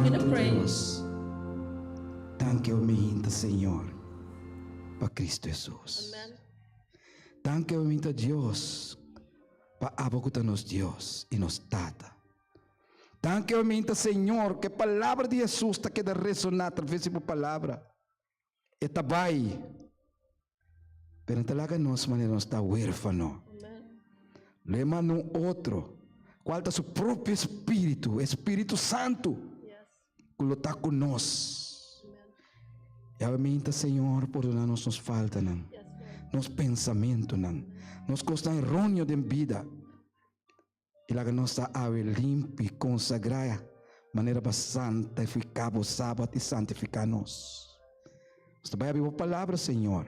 gonna pray. Deus. Danke ao minta, Senhor, para Cristo Jesus. Amen. Danke ao minta Deus, para abacuta nos Deus e nos tata. Danke ao minta, Senhor, que a palavra de Jesus está queda ressonar através da palavra. E tabai. Pero talaga nós maneira nós está huérfano. Lema no outro. Qual está seu próprio Espírito, Espírito Santo, que está conosco. E a minta, Senhor, por onde nos falta, nos pensamentos, nos costa errôneo de vida. E lá que nós está ave limpa e consagrada, maneira para santificar o Sabat e santificar nós. Nós vai abrir a palavra, Senhor.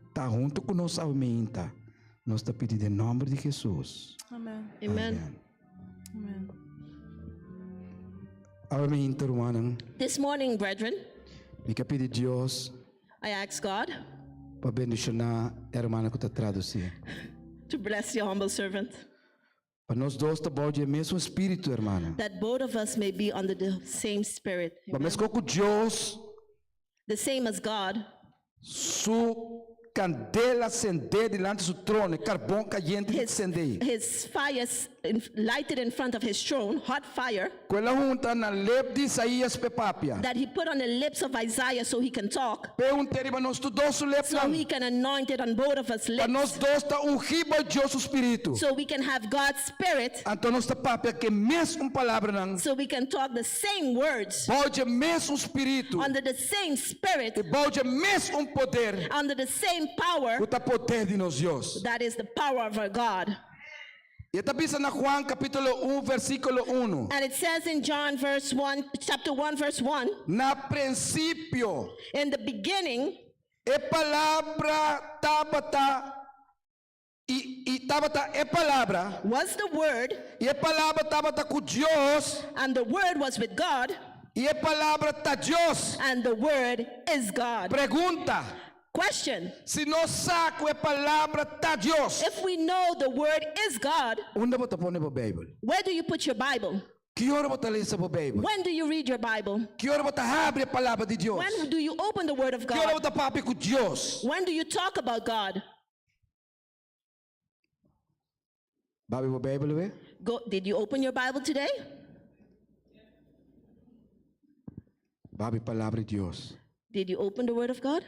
Está junto com nós, a minta. Nós está pedindo em nome de Jesus. Amen. Amen. Amen. A minta, irmã, This morning, brethren, me quer pedir Deus I ask God para bendicionar a irmã que está traduzir. to bless your humble servant, Para nós dois tá bom de mesmo espírito, irmã. that both of us may be under the same spirit, Para nós com Deus, the same as God. su candela acender diante do trono, carvão caliente acender. His fire lighted in front of his throne, hot fire, Quella junta na lep de Isaías pepapia. that he put on the lips of Isaiah so he can talk, Perguntei para nós dois lep so he can anoint it on both of us para nós lips, dois tá ungido ao Deus o espírito. so we can have God's spirit, Então nós tá papia que mesmo palavra não. so we can talk the same words, Pode mesmo espírito. under the same spirit, E pode mesmo poder. under the same power. O poder de nós Deus. That is the power of our God. E tá bisa na Juan capítulo 1 versículo 1. And it says in John chapter 1 verse 1, Na princípio, in the beginning, é palavra Tabata e Tabata é palavra. was the word, E a palavra Tabata com Deus. and the word was with God, E a palavra tá Deus. and the word is God. Pergunta: Question: se nós saco a palavra tá Deus, if we know the word is God, onde você põe a Bíblia? where do you put your Bible? Que hora você lê essa Bíblia? When do you read your Bible? Que hora você abre a palavra de Deus? When do you open the word of Que hora God? você papi com Deus? When do you talk about God? Babi a Bíblia? Did you open your Bible today? Babi palavra de Deus. Did you open the word of God?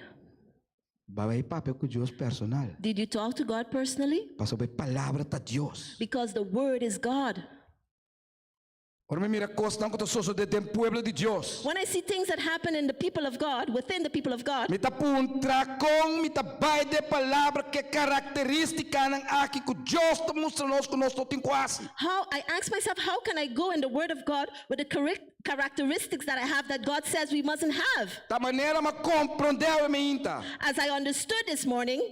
Babi papi com Deus personal. Did you talk to God personally? Passou a palavra tá Deus. Because the word is God. Ora me mira coisa não que sou de tem pueblo de Deus. When I see things that happen in the people of God, within the people of God, Me tá puntra com me tá bai de palavra que característica ng aqui que Deus tá mostrando que nós tem quase. I ask myself, how can I go in the word of God with the correct characteristics that I have that God says we mustn't have? Da maneira ma compreendeu a minha. As I understood this morning,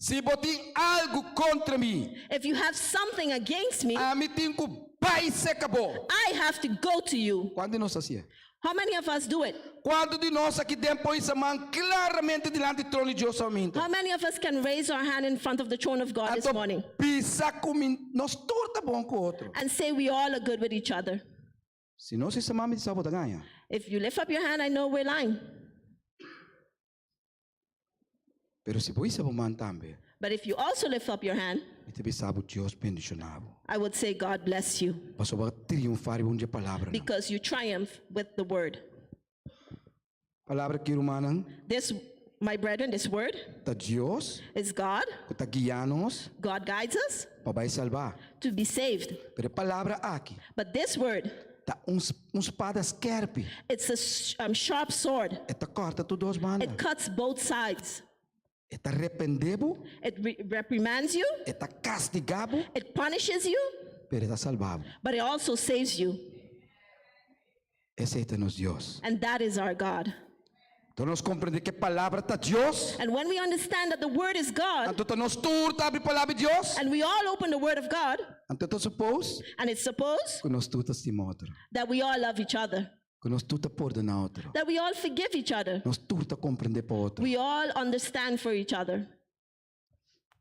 Se botin algo contra mim, if you have something against me, a mim tem que bai se acabou. I have to go to you. Quando nós assim? How many of us do it? Quando de nós aqui depois a mão claramente diante do trono de Deus a mim. How many of us can raise our hand in front of the throne of God this morning Pisa com mim, nós torta bom com outro. and say we all are good with each other? Se nós se mami de sábado ganha. If you lift up your hand, I know we're lying. Pero se voi sa man tambe, But if you also lift up your hand, ite bisabo Dios bendicionado. I would say God bless you, Paso ba triunfar bunde palavra. because you triumph with the word. Palavra que humanan This, my brethren, this word ta Dios, is God. que ta guianos God guides us pa vai salvar. to be saved. Pero palavra aqui But this word, ta espada skerpe. it's a sharp sword. Eta corta tu dos banda. It cuts both sides. Eta rependebo, It reprimands you, eta castigabo, it punishes you, pero eta salvavo. but it also saves you. Esse é nos Dios. And that is our God. Então nós compreendemos que palavra ta Dios. And when we understand that the word is God, Então nós turta abre palavra de Dios. and we all open the word of God, Então tu suppose and it's supposed que nós tuta estima outro. that we all love each other, Que nós tuta perdonar outro. that we all forgive each other, Nós turta compreender para outro. we all understand for each other.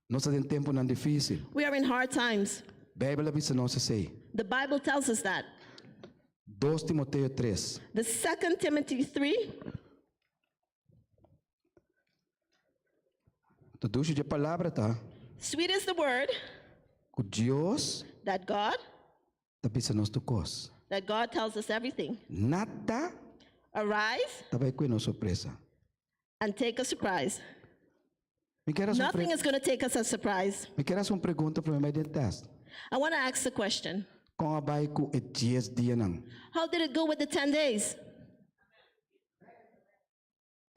Nós temos tempo não difícil. We are in hard times. Bíblia diz nós sei. The Bible tells us that 2 Timoteo 3. The 2 Timothy 3. Traduz a palavra, tá? Sweet is the word Que Deus that God tabi sa nós tocos. tells us everything. Nada Arise tabi ko no surpresa. and take a surprise. Me queras Nothing is going to take us as surprise. pergunta para mim de teste. I want to ask the question. Kung abay ko 10 dias nang. How did it go with the 10 days?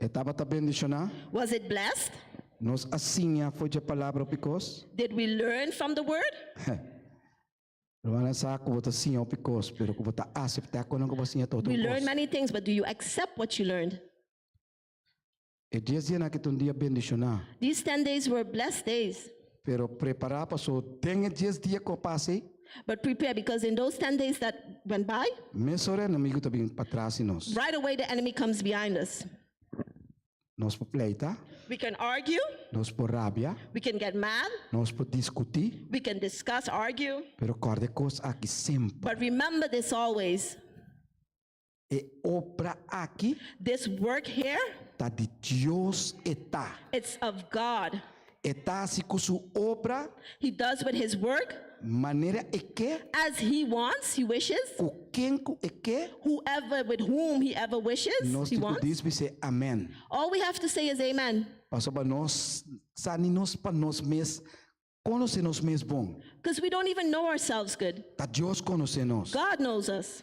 Estava tá bendicionar. Was it blessed? Nos asinha foi a palavra picos. Did we learn from the word? Luana sa ko bota sinha picos, pero ko bota aceitar ko nang ko basinha todo. We learned many things, but do you accept what you learned? E 10 dias na que um dia bendicionar. These 10 days were blessed days. Pero preparar para so tenha 10 dias ko passe. But prepare, because in those 10 days that went by, Mesore namigo tabi patrasi nos. right away the enemy comes behind us. Nos po pleita, We can argue, nos po rabia, we can get mad, nos po discutir, we can discuss, argue, pero corde cos aqui sempre. but remember this always. E obra aqui This work here, tá de Deus eta. it's of God. Eta se com sua obra, He does with his work maneira e que, as he wants, he wishes, com quem e que, whoever, with whom he ever wishes, nós he tipo wants. diz ser amém. All we have to say is amen. Passo para nós, sani nós para nós mes, conhece nós mes bom. Because we don't even know ourselves good. Tá Deus conhece nós. God knows us,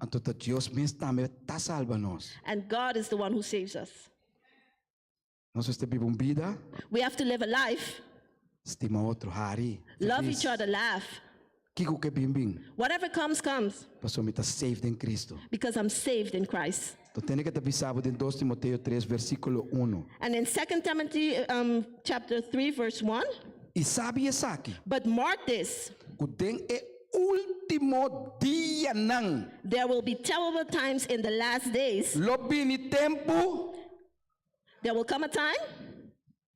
Então tá Deus mes também tá salva nós. and God is the one who saves us. Nós este vive vida, We have to live a life, estima outro hari. love each other, laugh. Kiko que bim. Whatever comes, comes, Passo me tá saved em Cristo. because I'm saved in Christ. Então tem que te avisar em 2 Timoteo 3 versículo 1. And in 2 Timothy chapter 3, verse 1, E sabe essa aqui? but mark this, O den é último dia nang. there will be terrible times in the last days. Lobini tempo There will come a time,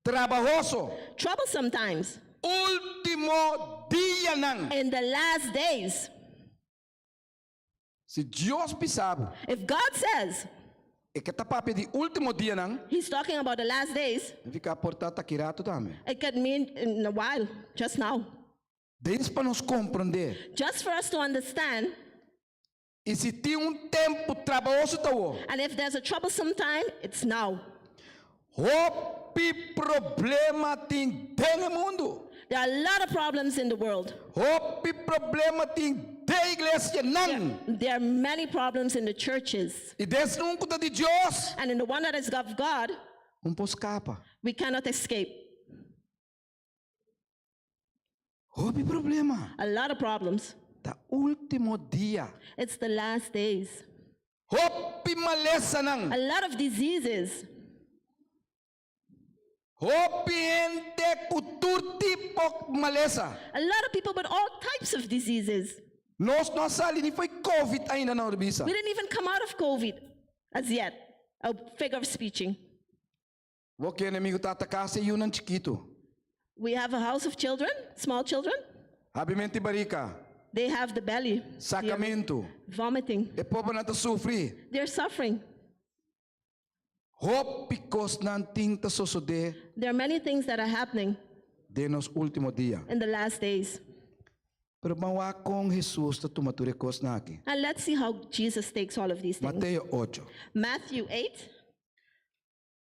trabajoso. troublesome times, Último dia nang. in the last days. Se Deus pisava, If God says é que tá papo de último dia nang, he's talking about the last days, fica portata kirato também. it could mean in a while, just now. Desde para nos compreender. Just for us to understand, E se tem tempo trabalhoso tawo, and if there's a troublesome time, it's now. hopi problema tem no mundo. There are a lot of problems in the world. Hopi problema tem de igreja nang. There are many problems in the churches. E desse nunca tá de Deus, And in the one that is of God, escapa. we cannot escape. Hopi problema. A lot of problems. Da último dia. It's the last days. Hopi malesa nang. A lot of diseases. Hopi gente cultur tipo malesa. A lot of people with all types of diseases. Nós não sali nem foi COVID ainda na Orbisa. We didn't even come out of COVID as yet. A figure of speaking. Vou que inimigo tá atacar se yun chiquito. We have a house of children, small children. Habimenti barika. They have the belly. They're Sacamento. vomiting. E povo na ta sufri. They're suffering. Hopi kos nan tinta sosode There are many things that are happening de nos último dia. in the last days. Pero mawa kong Jesus ta tumature kos na aqui. And let's see how Jesus takes all of these things. Mateo 8. Matthew 8.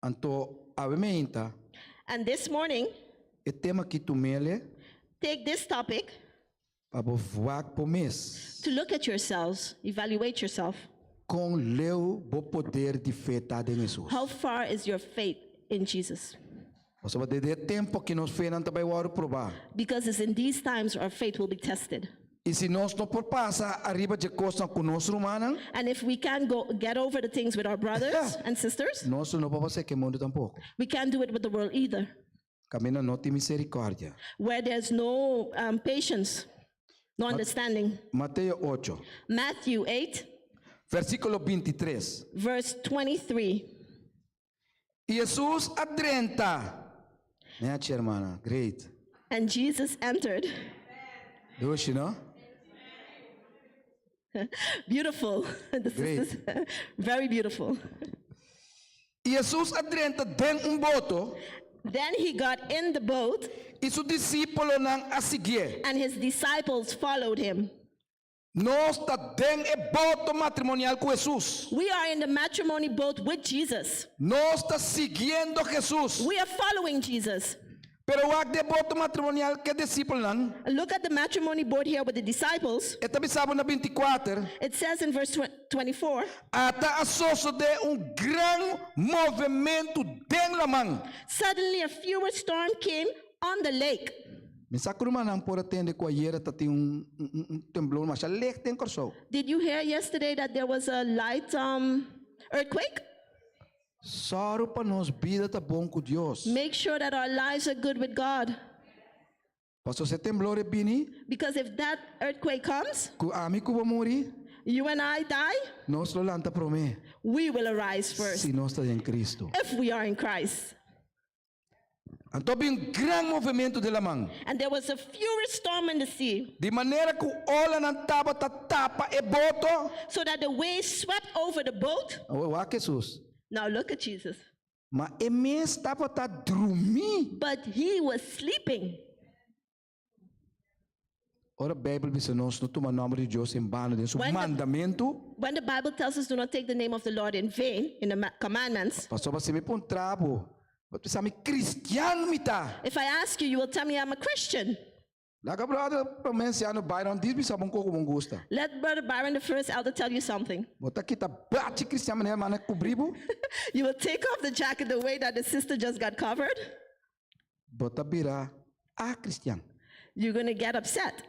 Anto avementa And this morning, e tema que tu mele take this topic pa bo voak po mes. to look at yourselves, evaluate yourself. Com leu bo poder de fé tá em Jesus. How far is your faith in Jesus? Você vai ter tempo que nós fé não também vai provar. Because it's in these times our faith will be tested. E se nós não por passar arriba de costa com nós humanos, And if we can't get over the things with our brothers and sisters, nós não vamos fazer que mundo tampouco. we can't do it with the world either. Camina não tem misericórdia. Where there's no patience, no understanding. Mateus 8, Matthew 8, versículo 23. verse 23. E Jesus adrenta. Né, tia irmã? Great. And Jesus entered. Doce, não? Beautiful. The sisters, very beautiful. E Jesus adentra dentro boto Then he got in the boat, e seus discípulos não a seguir. and his disciples followed him. Nós está dentro do boto matrimonial com Jesus. We are in the matrimony boat with Jesus. Nós está seguindo Jesus. We are following Jesus. Pero o acto de boto matrimonial que discípulo não, Look at the matrimony boat here with the disciples. é bisabo na 24, It says in verse 24, ata asoso de gran movimento dentro la mão. suddenly a furious storm came on the lake. Me sacruma não por atender com a iera tá tem temblor, mas a lek tem corso. Did you hear yesterday that there was a light earthquake? Só para nós vida tá bom com Deus. Make sure that our lives are good with God. Pastor se temblor é Bini, Because if that earthquake comes, ku ami ku morrer, you and I die, nós lo lanta prome. we will arise first. Se nós está em Cristo. If we are in Christ. Então gran movimento de la mão. And there was a furious storm in the sea, De maneira que ola não tapa e boto. so that the waves swept over the boat. O Jesus. Now look at Jesus. Mas e mês tava tá dormir. But he was sleeping. Ora a Bíblia diz nós não toma nome de Deus em vano, de seu When the- mandamento. When the Bible tells us do not take the name of the Lord in vain in the commandments, Pastor você me põe trabo. Você sabe cristiano me tá. if I ask you, you will tell me I'm a Christian. Laga brother, promenciano Byron diz me sabe um pouco bom gosta. Let Brother Byron, the first elder, tell you something. Bota aqui tá bate cristiano né, mana cobribo. You will take off the jacket the way that the sister just got covered. Bota bira a cristiano. You're going to get upset.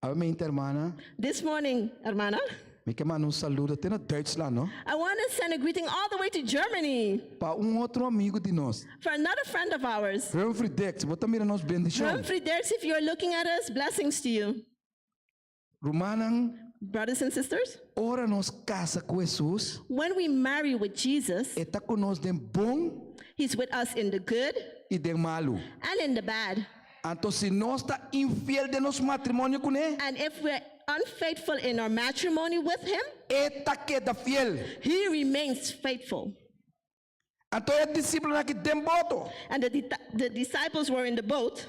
A minha irmã, This morning, hermana, me que manda saludo até na Duitsland, não? I want to send a greeting all the way to Germany Para outro amigo de nós. for another friend of ours. Humphrey Dex, bota mira nós bendição. Humphrey Dirks, if you're looking at us, blessings to you. Romanang, Brothers and sisters, ora nós casa com Jesus, when we marry with Jesus, está conosco de bom he's with us in the good e de malo. and in the bad. Então se nós está infiel de nosso matrimônio com ele, And if we're unfaithful in our matrimony with him, está queda fiel. he remains faithful. Então é discípulo aqui tem boto. And the disciples were in the boat,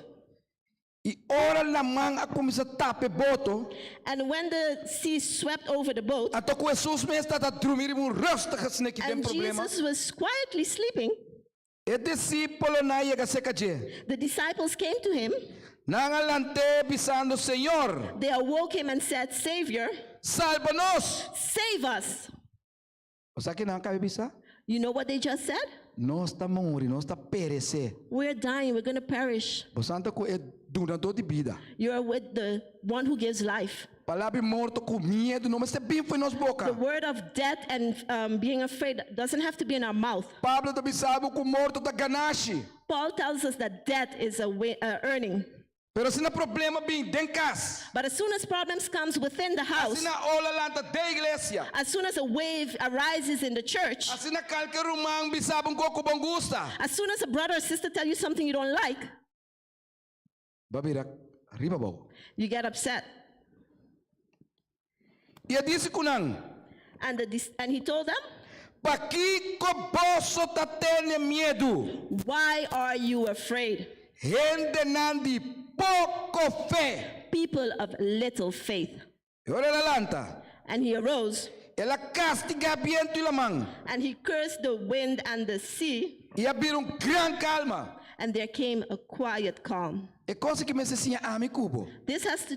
E ora la mão a começar a tape boto. and when the sea swept over the boat, Então com Jesus mesmo está a dormir um rosto que não tem and problema. Jesus was quietly sleeping, E discípulo na ia se caje. the disciples came to him. Nangalante pisando Senhor, They awoke him and said, Savior, salva-nos. save us. O sa que não cabe bisa? You know what they just said? Nós está morrer, nós está perecer. We're dying, we're going to perish. Bosanta ko é donador de vida. You're with the one who gives life. Palavra morto com medo, não mas é bem foi nos boca. The word of death and being afraid doesn't have to be in our mouth. Pablo também sabe que morto da ganache. Paul tells us that death is a earning. Pero se não problema bem den casa. But as soon as problems comes within the house, Assim na ola lanta da igreja. as soon as a wave arises in the church, Assim na qualquer rumang bisaba um pouco bom gusta. as soon as a brother or sister tell you something you don't like, Babira, riba bom. you get upset. E a disse kunang, And he told them, paki ko boso ta tene medo. why are you afraid? Gente nandi pouco fé. People of little faith. E ora la lanta. And he arose Ela castiga viento e la mão. and he cursed the wind and the sea, E abrir gran calma. and there came a quiet calm. É coisa que me ensinha a mi cubo. This has to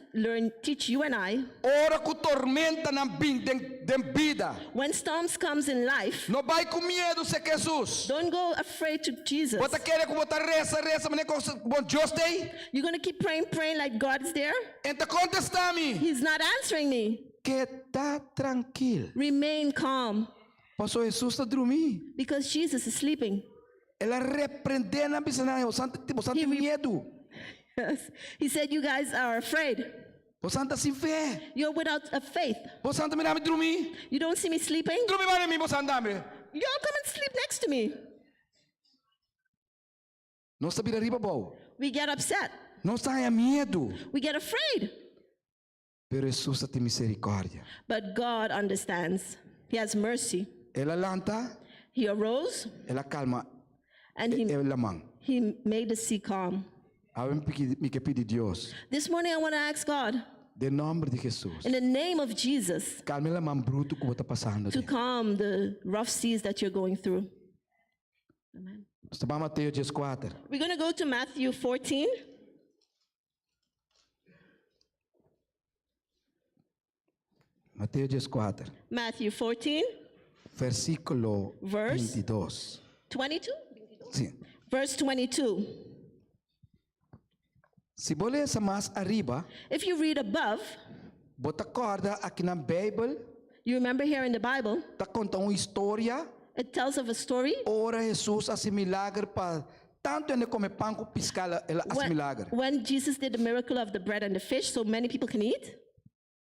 teach you and I, Ora ku tormenta na bim den vida. when storms comes in life, No vai com medo se Jesus. don't go afraid to Jesus. Bota querer que bota reza, mas nem bom Deus tem. You're going to keep praying like God is there? Então contesta-me. He's not answering me. Que tá tranquilo. Remain calm, Pastor Jesus está dormir. because Jesus is sleeping. Ela repreende na bisana. Você tem medo. Yes. He said, you guys are afraid. Você está sem fé. You're without a faith. Você está me dormir. You don't see me sleeping? Dormir para mim, você anda me. Y'all come and sleep next to me. Não está vira riba bom. We get upset. Não está a medo. We get afraid. Pero Jesus tem misericórdia. But God understands. He has mercy. Ela lanta, He arose ela calma and he lamang. made the sea calm. Awen me que pedi Deus, This morning I want to ask God, de nome de Jesus, in the name of Jesus, calma lamang bruto que está passando. to calm the rough seas that you're going through. Amen. Está bem Mateus 14. We're going to go to Matthew 14. Mateus 14, Matthew 14, versículo Verse? 22. 22? Sim. Verse 22. Se você ler mais arriba, If you read above, bota corda aqui na Bíblia, you remember here in the Bible, tá conta uma história, it tells of a story ora Jesus faz milagre para tanto ele come pão com piscala, ela faz milagre. when Jesus did the miracle of the bread and the fish so many people can eat.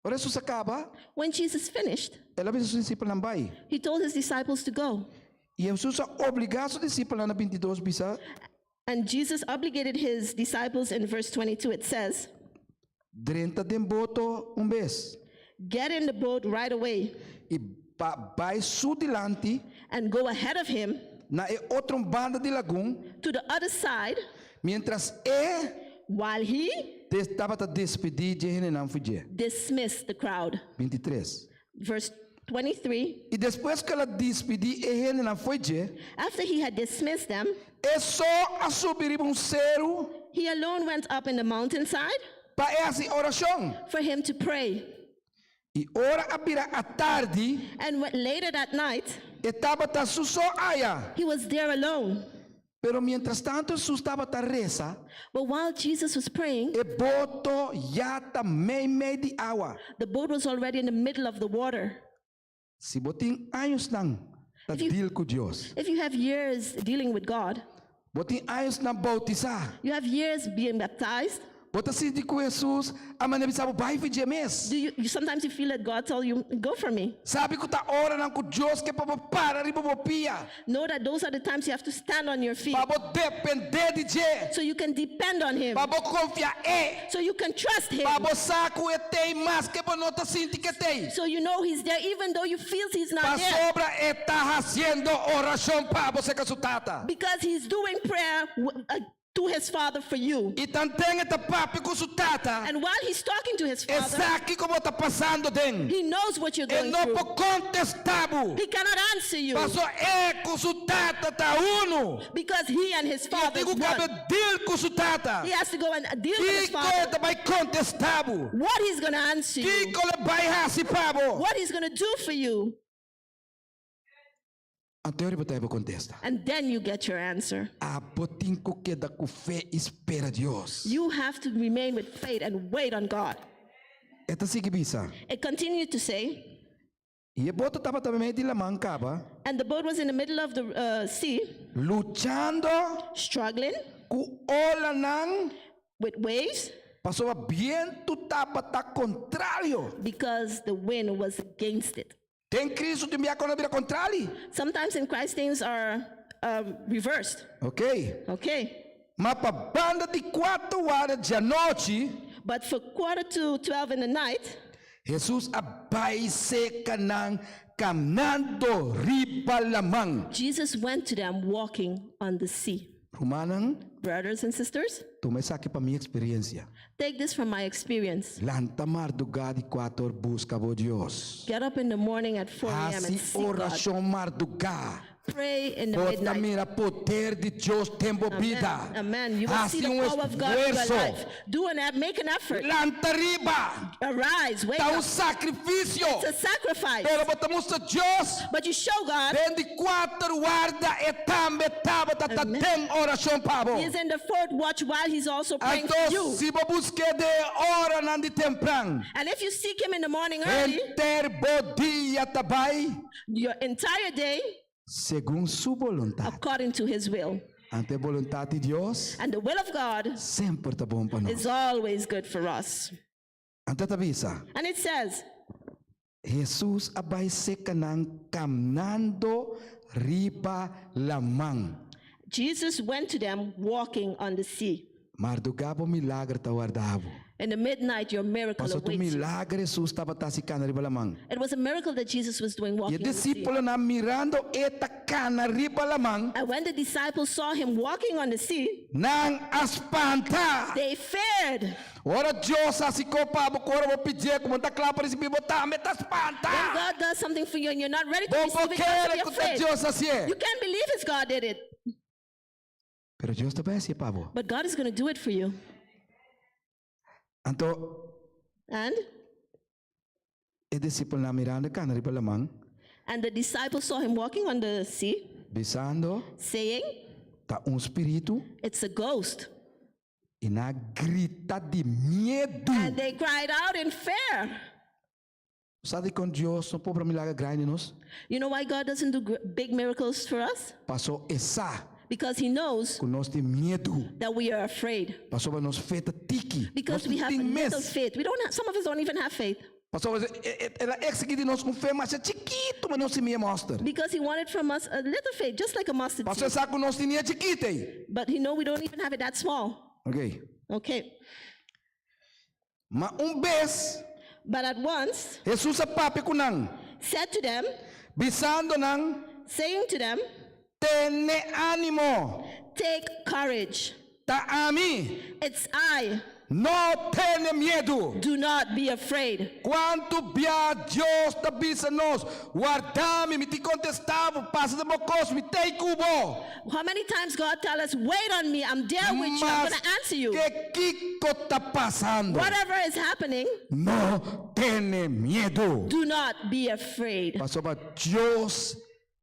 Ora Jesus acaba, When Jesus finished, ela vê os discípulos não vai. he told his disciples to go. E Jesus obriga os discípulos na 22 bisa, And Jesus obligated his disciples in verse 22. It says, 30 de boto vez. get in the boat right away E vai sudilante and go ahead of him na outra banda de lagoon, to the other side mientras while he estava a despedir de ele não fugia. dismissed the crowd. 23. Verse 23, E depois que ela despediu ele não fugia, after he had dismissed them, é só a subir céu he alone went up in the mountainside para essa oração. for him to pray. E ora a vira à tarde, And later that night, estava a só aya. he was there alone. Pero mientras tanto Jesus estava a reza, But while Jesus was praying, e boto já tá meio de água. the boat was already in the middle of the water. Se botin anos não, tá If you- deal com Deus. If you have years dealing with God, Botin anos na bautizar. you have years being baptized, Bota se de com Jesus, a maneira de saber vai fazer mês. sometimes you feel that God tell you, go for me. Sabe que tá hora não com Deus que para para riba bopia. Know that those are the times you have to stand on your feet Para depender de Je. so you can depend on him, Para confiar so you can trust him, Para saco e tem mais que para não sentir que tem. so you know he's there even though you feel he's not Para there, sobra está fazendo oração para você que sutata. because he's doing prayer to his father for you. E também está papo com sutata. And while he's talking to his É father, sabe como está passando den. he knows what you're E going não through. pode contestar. He cannot answer you Passou com sutata tá uno. because he and his father is Digo cabe one. deal com sutata. He has to go and deal with his Que father. coisa vai contestar. What he's going to answer Que you, coisa vai raspar. what he's going to do for you, Até hora você vai contestar. and then you get your answer. A botinco que da com fé espera Deus. You have to remain with faith and wait on God. Esta sigue bisa. It continued to say, E a bota tava também de la mancaba, and the boat was in the middle of the sea, luchando struggling com ola nang with waves passou a viento tava tá contrário. because the wind was against it. Tem Cristo de minha quando vira contrário. Sometimes in Christ things are reversed. Ok? Okay. Mas para banda de 4 horas de noite, But for 11:45 in the night, Jesus abai seca nang caminhando riba lamang. Jesus went to them walking on the sea. Rumanang, Brothers and sisters, tu me saque para minha experiência. take this from my experience. Lanta madrugada e 4 busca o Deus. Get up in the morning at 4 a.m. and Assim seek God. oração madrugada. Pray in the Bota midnight. mira poder de Deus tempo vida. Amen. You will see the power of God in your life. Make an effort. Lanta riba. Arise, wake Tá up. sacrifício. It's a sacrifice. Pero botamos a Deus. But you show God 24 guarda e tambe tava tá Amen. tem oração para He is in the fourth watch while he's also praying for então you. se você busca de hora não de temprano And if you seek him in the morning early, enter dia tabai your entire day segundo sua vontade according to his will. ante vontade de Deus And the will of God sempre tá bom para nós is always good for us. ante tabisa And it says, Jesus abai seca nang caminhando riba lamang Jesus went to them walking on the sea. mardugabo milagre ta guardavo In the midnight, your miracle Pastor, tu awaits you. milagre Jesus estava tá se cana riba lamang. It was a miracle that Jesus was doing E walking on the sea. discípulo na mirando eta cana riba lamang And when the disciples saw him walking on the sea, nang aspanta. they feared. Ora Diyos asi ko pa bukora mo pedir como tá claro para receber botar meta When espanta. God does something for you and you're not ready to Bo receive it, quer you que be tá afraid. Diyos assim é. You can't believe it's God did it. Pero Diyos também assim pavo. But God is going to do it for you. Anto And e discípulo na mirando cana riba lamang the disciples saw him walking on the sea, bisando saying, tá espírito it's a ghost. e na grita de medo. And they cried out in fear. Sabe com Deus não pode milagre grande nos. You know why God doesn't do big miracles for us? Passou essa Because he knows com nós tem medo. that we are afraid. Passou para nós feita tiki. Because we have a little faith. We don't have, some of us don't even have faith. Passou ela exige de nós com fé mas é chiquito mas não se me mostra. Because he wanted from us a little faith, just like a mustard Passou seed. essa com nós tinha chiquita. But he know we don't even have it that small. Ok. Okay. Mas vez But at once, Jesus a papi kunang said to them, bisando nang saying to them, tene ánimo take courage. ta ami It's I. no tene miedo. Do not be afraid. Quanto bia Deus ta bisa nos guardami mi ti contestavo passa de bocos mi tei cubo. How many times God tell us, wait on me, I'm there with you, I'm going to answer you. que kiko ta passando Whatever is happening, no tene miedo. do not be afraid. Passou para Deus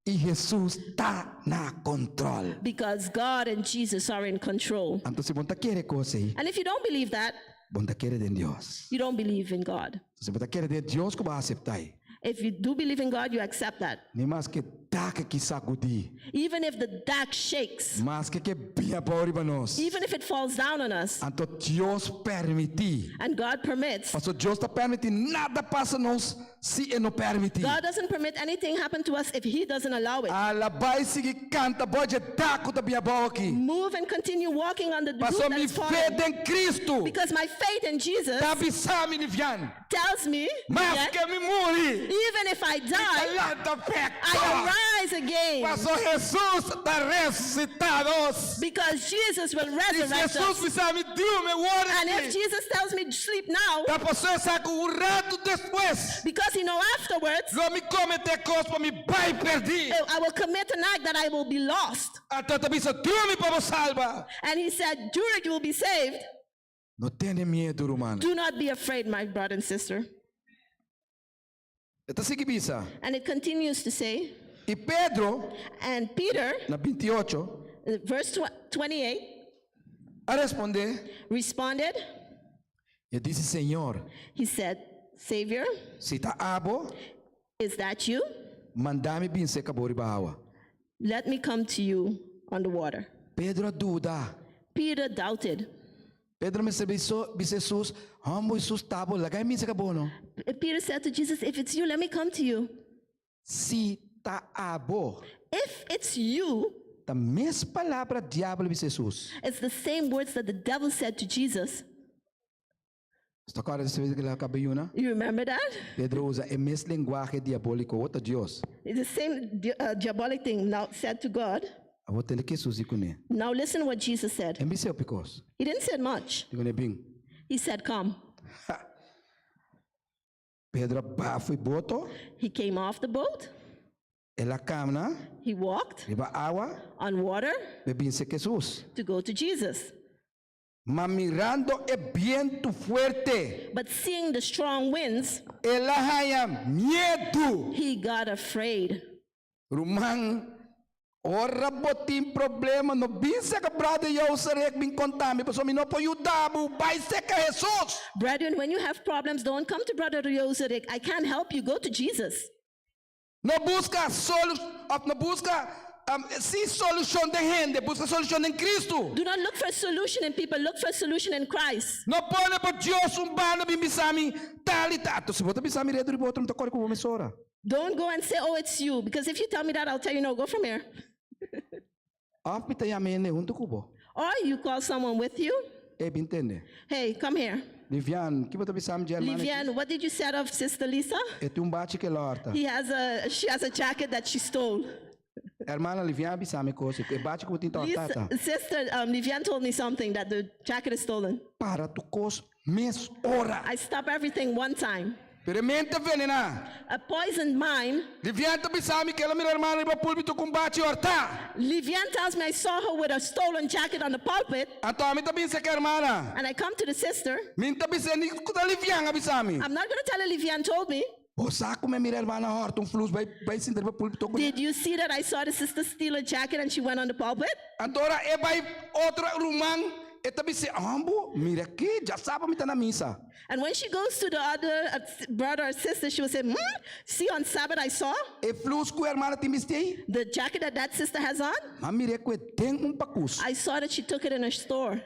e Jesus tá na control. Because God and Jesus are in control. Então se bonta querer coisa aí, And if you don't believe that, bonta querer de Deus. you don't believe in God. Se bonta querer de Deus que vai aceitar. If you do believe in God, you accept that. Nem mais que taca que sacudi, Even if the deck shakes, mas que bia para para nós. even if it falls down on us, Então Deus permitir. and God permits, Pastor Deus está permitindo nada passa nós se ele não permitir. God doesn't permit anything happen to us if He doesn't allow it. Ela vai seguir canta pode taco da minha boca aqui. Move and continue walking on the route Pastor that me is fé falling. em Cristo. Because my faith in Jesus Tá bisami ni vian. tells me Mas that que me morri. even if I die, Ela tá I pecado. arise again. Pastor Jesus está ressuscitado. Because Jesus will E resurrect Jesus us. bisami Deus me And if morre. Jesus tells me to sleep now, Tá passou essa com rato depois. because He know afterwards, Lo me comete coisa para me vai perder. I will commit an act that I will be lost. Até tá bisa Deus me para salva. And He said, Jurek, you will be saved. Não tenha medo, romano. Do not be afraid, my brother and sister. Esta sigue bisa. And it continues to say, E Pedro, and Peter, na 28, verse 28, a responder, responded, e disse, Senhor, he said, Savior, se tá abo, is that you? mandame bem se acabou de bawa. Let me come to you on the water. Pedro duda. Peter doubted. Pedro me serviço, Jesus, hamo Jesus tabo, lagay mi se acabou no. Peter said to Jesus, if it's you, let me come to you. Se tá abo, If it's you, ta mes palavra diabo de Jesus. it's the same words that the devil said to Jesus. Esta cara de serviço que ela acabou na. You remember that? Pedro usa o mesmo linguagem diabólico, outra Deus. It's the same diabolic thing now said to God. A outra ele que Jesus ikune. Now listen what Jesus said. Em biseu picos. He didn't say much. Ikune bing. He said, come. Pedro bafo e boto, He came off the boat. ela camna, He walked riba água, on water bebinse Jesus. to go to Jesus. Mas mirando o viento fuerte, But seeing the strong winds, ela haya medo. he got afraid. Rumang, ora botim problema, no binse ka brother Joserick bin contami, paso mi no po yudabu, vai se ka Jesus. Brethren, when you have problems, don't come to Brother Joserick. I can't help you. Go to Jesus. No busca no busca si solução de gente, busca solução em Cristo. Do not look for a solution in people. Look for a solution in Christ. No pone por Deus bano bimbisami, talitato, se bota bisami redo riboto, mta kore ko mesora. Don't go and say, oh, it's you. Because if you tell me that, I'll tell you, no, go from here. Af pitayamene unto kubo. Or you call someone with you. E bintende. Hey, come here. Livian, que você sabe de hermana? Livian, what did you say of Sister Lisa? É bate que lorta. She has a jacket that she stole. Hermana Livian, sabe coisa. É bate que você Lisa, Sister Livian told me something that the jacket is stolen. Para tu cos mes ora. I stop everything one time. Permente venena. A poisoned mind. Livian também sabe que ela minha hermana iba púlpito com bate horta. Livian tells me I saw her with a stolen jacket on the pulpit. Então a mim também se que hermana. And I come to the sister. Mim também se ni kuta Livian abisami. I'm not going to tell her Livian told me. O saco me minha hermana horta flus vai sinter para púlpito com. Did you see that I saw the sister steal a jacket and she went on the pulpit? Agora é vai outro rumang. E também se ambo, mira aqui, já sabe me tá na missa. And when she goes to the other brother or sister, she will say, see on Sabbath I saw E flus com a irmã timistei. the jacket that sister has on. Mas mira que tem pacus. I saw that she took it in a store.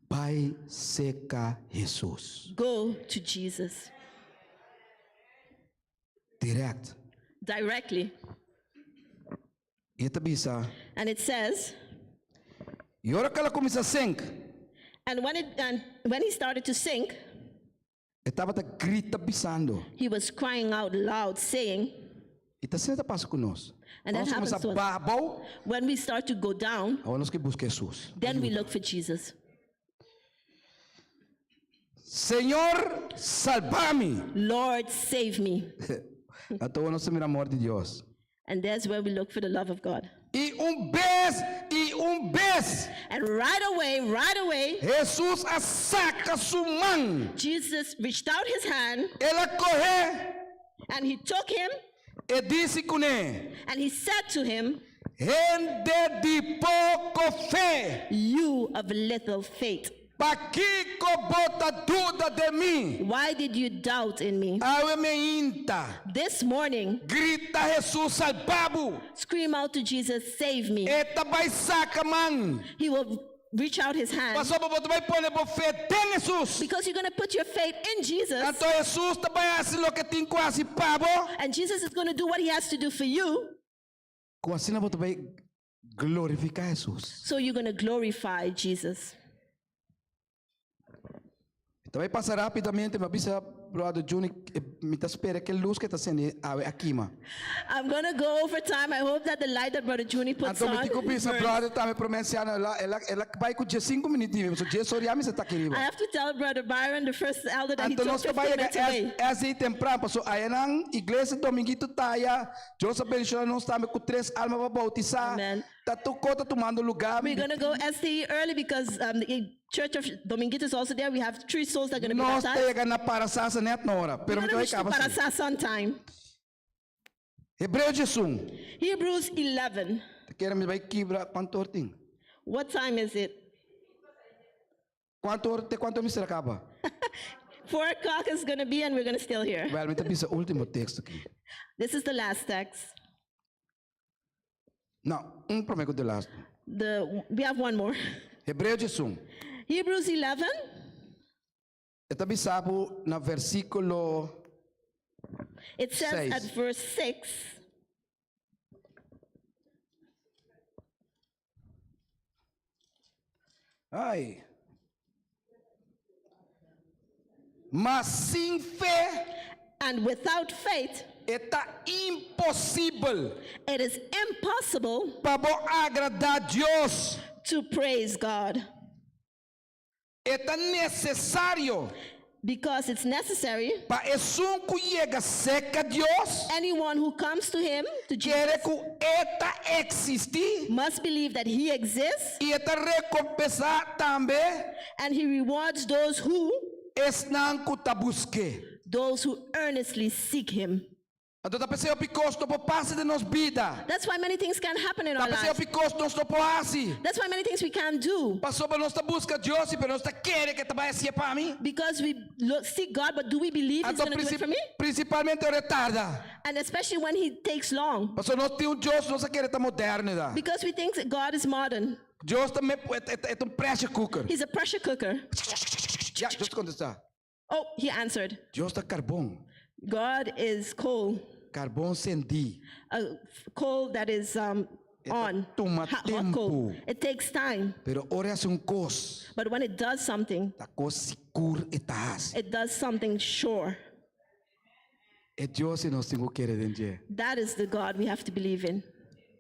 Pai seca Jesus. Go to Jesus. Direct. Directly. E tabisa. And it says, E ora que ela começa a sink. and when he started to sink, Estava a grita pisando. he was crying out loud, saying, E tá certo passa conosco. and that Nós happens começa to a us. babau, When we start to go down, agora nós que busca Jesus. then we look for Jesus. Senhor, salva-me. Lord, save me. Então nós temos amor de Deus. And that's where we look for the love of God. E vez, And right away, Jesus a saca sua mão. Jesus reached out his hand Ela corre and he took him e disse com ele: and he said to him, Rende de pouco fé, you of little faith, para que bota dúvida de mim? why did you doubt in me? Ave me inta, This morning, grita Jesus salvabo. scream out to Jesus, save me. Eta vai saca mão. He will reach out his hand Passou para botar vai pôr por fé tem Jesus. because you're going to put your faith in Jesus, Então Jesus também assim lo que tem quase pabo. and Jesus is going to do what he has to do for you, Com assim não vai glorificar Jesus. so you're going to glorify Jesus. Também passar rapidamente, mas bisa brother Juni me tá espera que luz que tá sendo aqui, ma. I'm going to go over time. I hope that the light that Brother Juni puts Então on me digo bisa burns. brother tá me promenciando ela vai com 5 minutinhos, so Jesus oriame se tá aqui. I have to tell Brother Byron, the first elder, that he Então took nós 15 trabalha minutes away. é assim temprano, so aí na igreja dominguito taia, Joseph Benjamin nós estamos com 3 almas para bautizar. Amen. Tá tu cota tomando lugar. We're going to go SDE early because the Church of Dominguito is also there. We have 3 souls that are going to be Nós baptized. chega na parasasa net na hora, pero We're me going to vai reach to acabar. Parasas on time. Hebreu Jesus. Hebrews 11. Quero me vai quebrar quanto hora tem? What time is it? Quanto me será acaba? 4 o'clock is going to be, and we're going to still here. Well, me tá bisa último texto aqui. This is the last text. Não, prometo de last. We have one more. Hebreu Jesus. Hebrews 11. Está bisabo na versículo It says 6. at verse 6. Ai. Mas sem fé And without faith, está impossível it is impossible para agradar a Deus. to praise God, Está necessário because it's necessary. para esse que chega seca a Deus. Anyone who comes to him, to Jesus, Quer que eta existir must believe that he exists, e eta recompensar também and he rewards those who earnestly seek him. Então tá pensando que custo por passe de nos vida. That's why many things can happen in Tá our pensando lives. que custo nós não pode. That's why many things we can't do, Passou para nós tá busca Deus e para nós tá querer que vai ser para mim. because we seek God, but do we believe he's Então going to do it for me? principalmente o retarda. And especially when he takes long, Passou nós tem Deus nós querer tá moderno da. because we think that God is modern. Deus também é pressure cooker. He's a pressure cooker. Já, Deus contestar. Oh, he answered. Deus tá carvão. God is coal, Carvão sendi. a coal that is on toma hot tempo. coal. It takes time. Pero ora hace cos. But when it does something, Ta cos sigur etas. it does something sure. E Dios nos tengo que redenje. That is the God we have to believe in.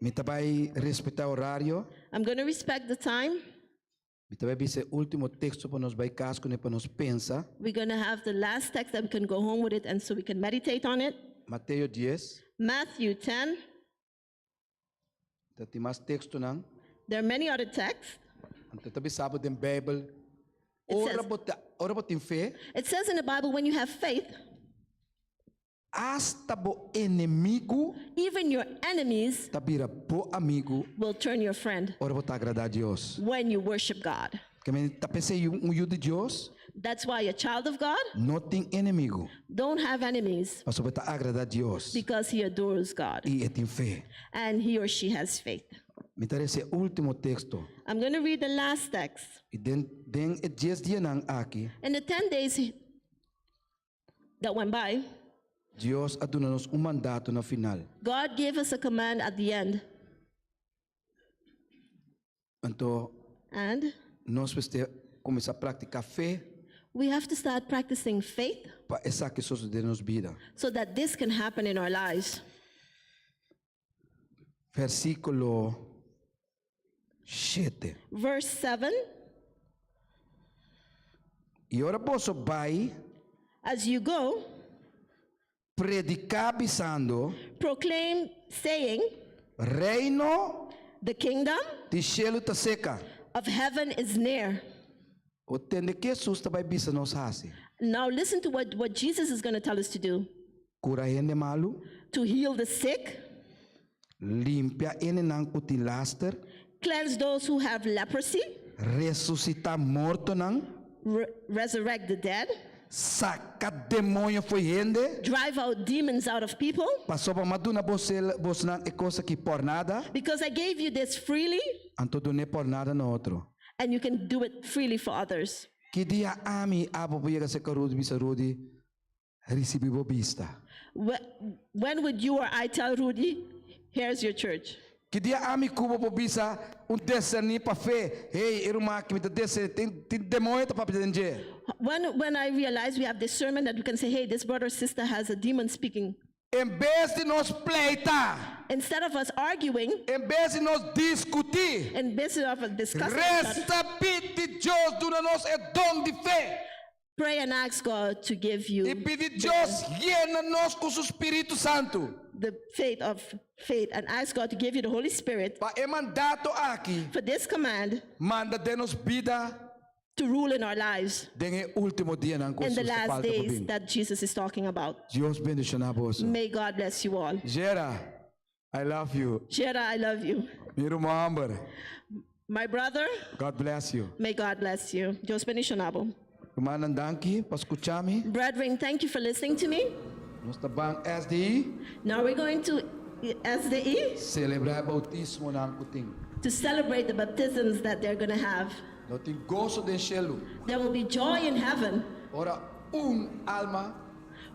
Mi tabai respeta horario. I'm going to respect the time. Mi tabai bise último texto para nos vai casco ne para nos pensa. We're going to have the last text that we can go home with it and so we can meditate on it. Mateo 10. Matthew 10. Tati mas texto nang. There are many other texts. Ang tatabi sabo den Bible. It says- Ora bot in fe. It says in the Bible, when you have faith, Hasta bo inimigo. even your enemies Tabira bo amigo. will turn your friend Ora bot agradar Dios. when you worship God. Kami tapese yung de Dios. That's why a child of God No tem inimigo. don't have enemies Mas bota agradar Dios. because he adores God E etin fe. and he or she has faith. Me tarese último texto. I'm going to read the last text. E den e 10 dias nang aqui. In the 10 days that went by, Dios aduna-nos mandato na final. God gave us a command at the end. Então, And nós precisamos começar a praticar fé we have to start practicing faith para essa que sucede de nos vida. so that this can happen in our lives. Versículo 7. Verse 7, E ora posso vai as you go, predicar avisando proclaim, saying, reino the kingdom de cielo tá seca. of heaven is near. O tende que Jesus vai bisa nos hasi. Now listen to what Jesus is going to tell us to do. Cura gente malo, To heal the sick, limpia ene nang utilaster, cleanse those who have leprosy, ressuscita morto nang, resurrect the dead, saca demônio foi gente. drive out demons out of people. Passou para maduna você não é coisa que por nada, Because I gave you this freely, então não é por nada no outro. and you can do it freely for others. Que dia ami abo puyega se karudi bisa rudi recibivo vista. When would you or I tell Rudy, here's your church? Que dia ami kubo po bisa desani pa fe. Hey, iruma que me desse tem demônio tá para dentro. When I realize we have discernment that we can say, hey, this brother or sister has a demon speaking. Em vez de nos pleitar, Instead of us arguing, em vez de nos discutir, instead of us discussing, resta pedi Deus duna nos é dom de fé. pray and ask God to give E you pedi Deus llena nos com o Espírito Santo. the faith of faith and ask God to give you the Holy Spirit Pa e mandato aqui, for this command manda de-nos vida to rule in our lives den último dia na in the last days that Jesus is talking about. Deus bendiga a você. May God bless you all. Gera, I love you. Shera, I love you. Meu irmão Amber, My brother, God bless you. may God bless you. Deus bendicionabo. Irmã Nandanki, para escutar-me. Brethren, thank you for listening to me. Nós estamos SDI, Now we're going to SDE celebrar o bautismo na Ancutim. to celebrate the baptisms that they're going to have. Nós temos gozo de cielo. There will be joy in heaven Ora, alma,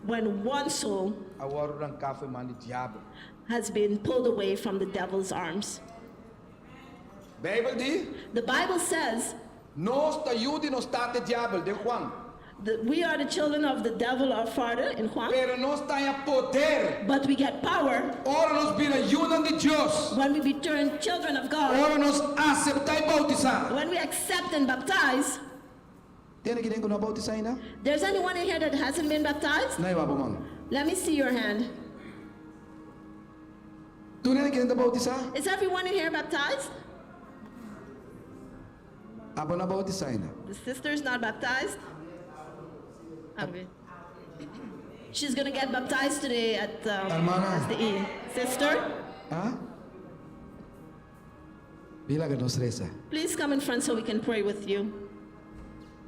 when one soul agora arrancar mano de diabo. has been pulled away from the devil's arms. Bíblia diz, The Bible says nós te ajude no estado de diabo, de Juan. that we are the children of the devil, our father, in Juan, Pero nós temos poder. but we get power Ora, nós vira ajuda de Deus. when we be turned children of God, Ora, nós aceitar e bautizar. when we accept and baptize. Tem alguém que não bautiza ainda? There's anyone in here that hasn't been baptized? Não, Babo Mano. Let me see your hand. Tu não é que bautizar? Is everyone in here baptized? Abo não bautiza ainda. The sister is not baptized. Okay. She's gonna get baptized today at Hermana. SDE. Sister, Hã? Bila que nos reza. please come in front so we can pray with you.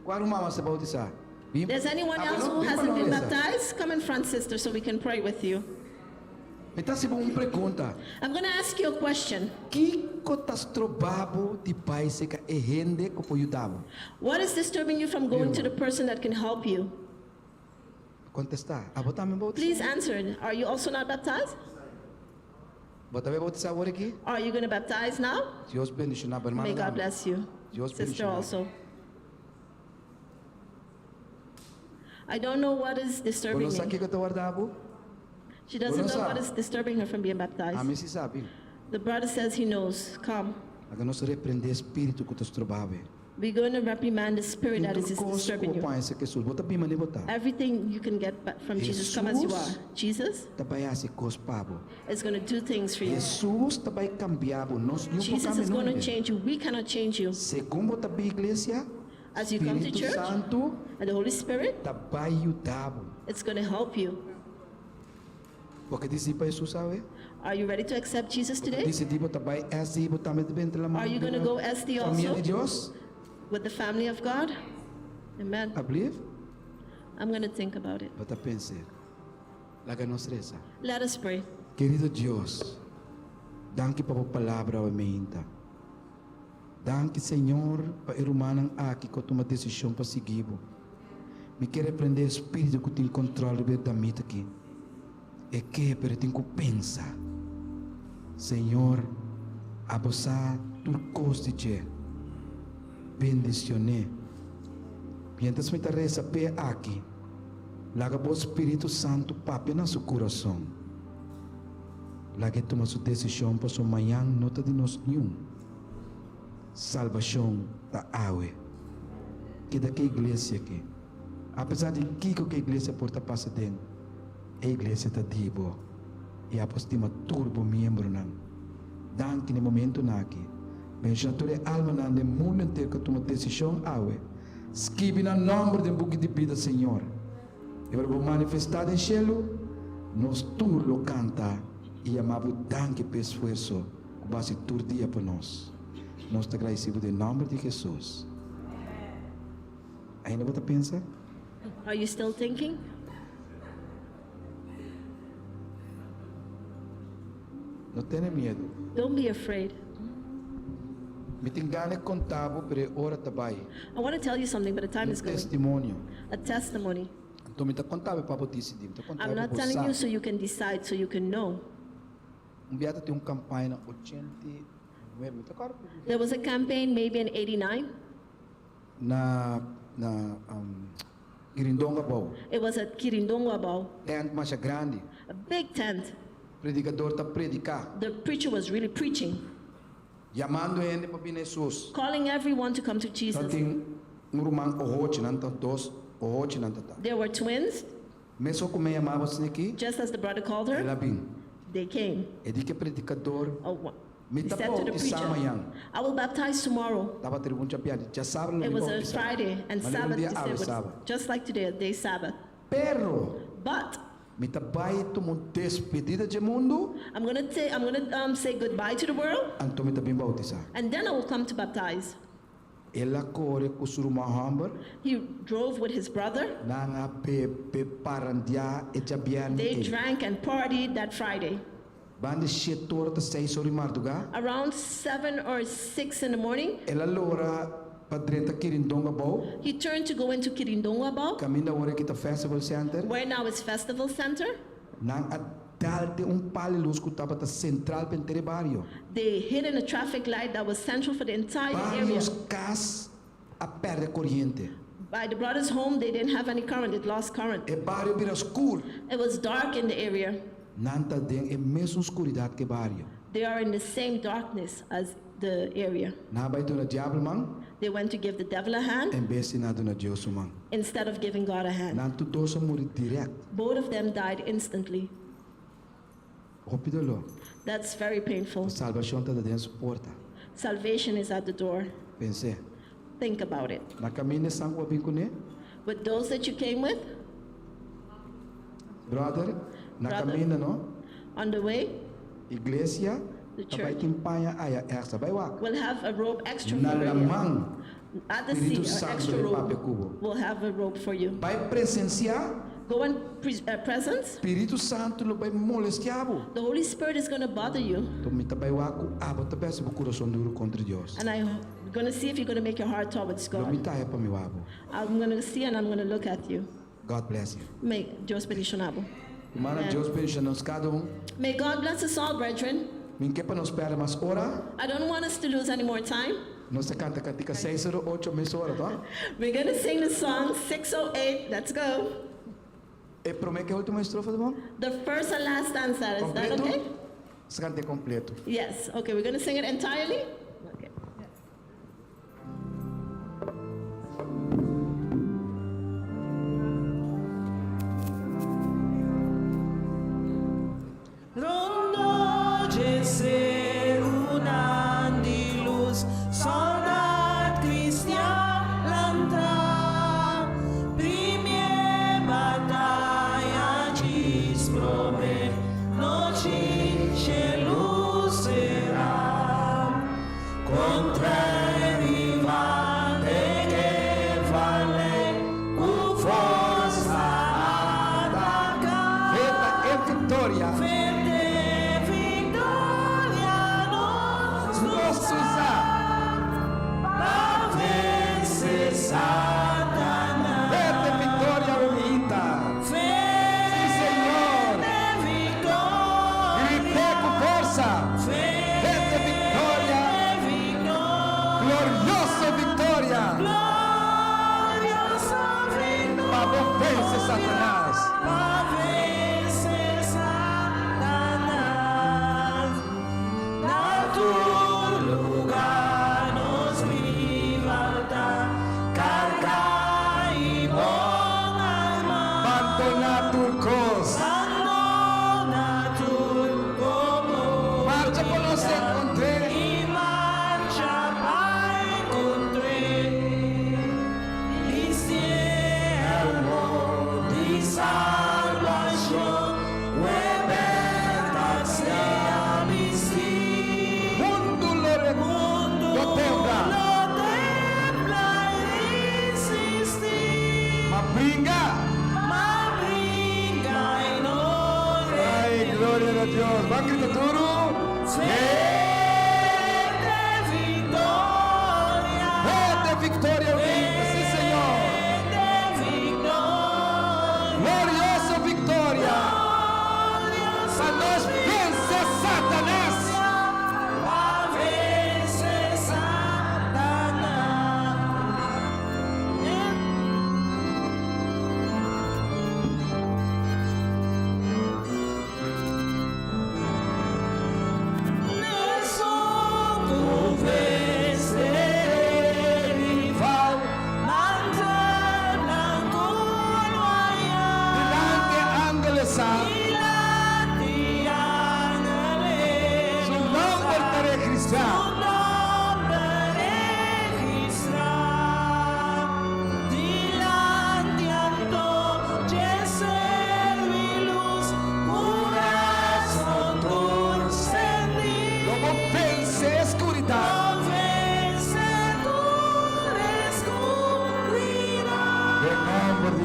Qual mama se bautizar? There's anyone else who hasn't been baptized? Come in front, sister, so we can pray with you. Então, se uma pergunta. I'm gonna ask you a question. Que cotas trabalho de pai se que é rende que pode ajudar? What is disturbing you from going to the person that can help you? Contestar. Abo também bautizar. Please answer. Are you also not baptized? Bota vai bautizar agora aqui. Are you going to baptize now? Deus bendicionar a irmã. May God bless you. Deus Sister bendicionar. also. I don't know what is disturbing Quando sabe me. que eu tô guardando? She doesn't know Bonosa. what is disturbing her from being baptized. Amém, se sabe. The brother says he knows. Come. Agora nós repreender espírito que te estrobava. We're going to reprimand the spirit that is Tudo coisa disturbing que o you. pai se que sul. Bota bem mané botar. Everything you can get back from Jesus, come as you are. Jesus Também se cospavo. is going to do things for you. Jesus também cambiava. Nós não Jesus is going to podemos. change you. We cannot change you. Segundo também igreja, As you come to Espírito church, Santo and the Holy Spirit, também ajudava. it's going to help you. Porque disse para Jesus, sabe? Are you ready to accept Jesus Porque today? disse tipo também SD, também dentro da mão. Are you going to go SD Família de also Deus. with the family of God? Amen. I believe. I'm going to think about it. Bota pensar. Laga nos reza. Let us pray. Querido Deus, danke para a palavra aumentar. Danke, Senhor, para o humano aqui que toma decisão para seguir. Me quer aprender o espírito que tem controle da mente aqui. É que para tem que pensar. Senhor, abusar tudo coste de bendicionar. Mientras me reza pé aqui, laga o Espírito Santo papi na seu coração. Laga toma sua decisão para sua manhã nota de nós nenhum. Salvação da aue. Que daqui igreja aqui. Apesar de que a igreja porta passa dentro, a igreja está dibo. E a postima turbo membro não. Danke no momento na aqui. Benja toda alma na de mundo inteiro que toma decisão aue. Escreve no nome do book de vida, Senhor. E para manifestar em cielo, nós tudo lo canta e amamos danke pelo esforço que vai ser todo dia para nós. Nós te agradecemos em nome de Jesus. Ainda você pensa? Are you still thinking? Não tenha medo. Don't be afraid. Me tem gana contável para hora também. I want to tell you something, but the time is going. Testemunho. A testimony. Então me está contável para você decidir. I'm not telling you so you can decide, so you can know. Beata tem campanha na 89. There was a campaign maybe in 89. Na Girindonga Bau. It was at Kirindongwabao, Tent mais grande. a big tent. Predicador está predicar. The preacher was really preaching, Chamando gente para vir a Jesus. calling everyone to come to Então Jesus. tem rumang ohote nanta dos ohote nanta ta. There were twins, Meso como chamava assim aqui. just as the brother called her. Ela bem. They came. E di que predicador He me said to tapou the e preacher, samanhã. I will baptize tomorrow. Tava tribunal já piada. Já sabe It was a Friday, and Sabbath, dia they said, ave was Sabbath. just like today, a day Sabbath. Pero But me tabai tu mon despedida de mundo. I'm gonna say goodbye to the world, Anto me tabim bautizar. and then I will come to baptize. Ela corre com suruma hamber. He drove with his brother. Nanga pe parandia e jabian. They drank and partied that Friday. Bande setor ta sei sori marduga. Around 7 or 6 in the morning, Ela lora padreta kirindonga bau. he turned to go into Kirindongwabao, Caminda ora kita festival center. where now is Festival Center. Nang adalte pali luz que tava ta central pentere barrio. They hid in a traffic light that was central for the entire area. Barrios cas a perde corriente. By the brother's home, they didn't have any current. It lost current. E barrio vira escuro. It was dark in the area. Nanta den e mesmo escuridade que barrio. They are in the same darkness as the area. Na vai na diabo man, They went to give the devil a hand em vez de na Deus man. instead of giving God a hand. Nanto dois morrer direct. Both of them died instantly. Rápido That's very painful. a salvação está dentro da porta. Salvation is at the door. Pensei, Think about it. na caminho sangue vem com ele, With those that you came with, brother, na Brother. caminho não, on the way, igreja, The vai church. timpanha aya essa vai wak. will have a robe extra Na for you. lamang, At the Espírito seat, an Santo extra de pape robe cubo. will have a robe for you. Vai presenciar, Go and presence. Espírito Santo lo vai molestiabo. The Holy Spirit is going to bother you. Então me tabai waku abo tabai se coração duro contra Deus. And I'm going to see if you're going to make your heart towards Lo me God. taia para mi wabo. I'm going to see and I'm going to look at you. God bless you. May Dios bendicionado. Humana Amen. Deus bendiga nos cada May God bless us all, brethren. Minha para nos perde mais hora. I don't want us to lose any more time. Nós canta cantica 608 mais hora, tá? We're going to sing the song 608. Let's go. E promete que a última estrofa, tá bom? The first and last stanza. Is that Completo? okay? Se canta completo. Yes. Okay, we're going to sing it entirely. Okay. Rondo de ser un di luz, soldat cristian lantra, primie battaglia ci sprome, noci cielo será, contra rivale che vale, cu forza ataca. Feta e vitória. Nosso Satanás. Feta e vitória unida. Sim, Senhor. Grite com força. Feta e vitória. Gloriosa vitória. Para vencer Satanás. Abandona turcos. Marcha por nos encontré. Mundo lo tembla. Ma bringa. Ay, gloria a Dios. Va a gritar duro. Victoria unida, sí, Señor. Gloriosa victoria. Para nos vencer Satanás.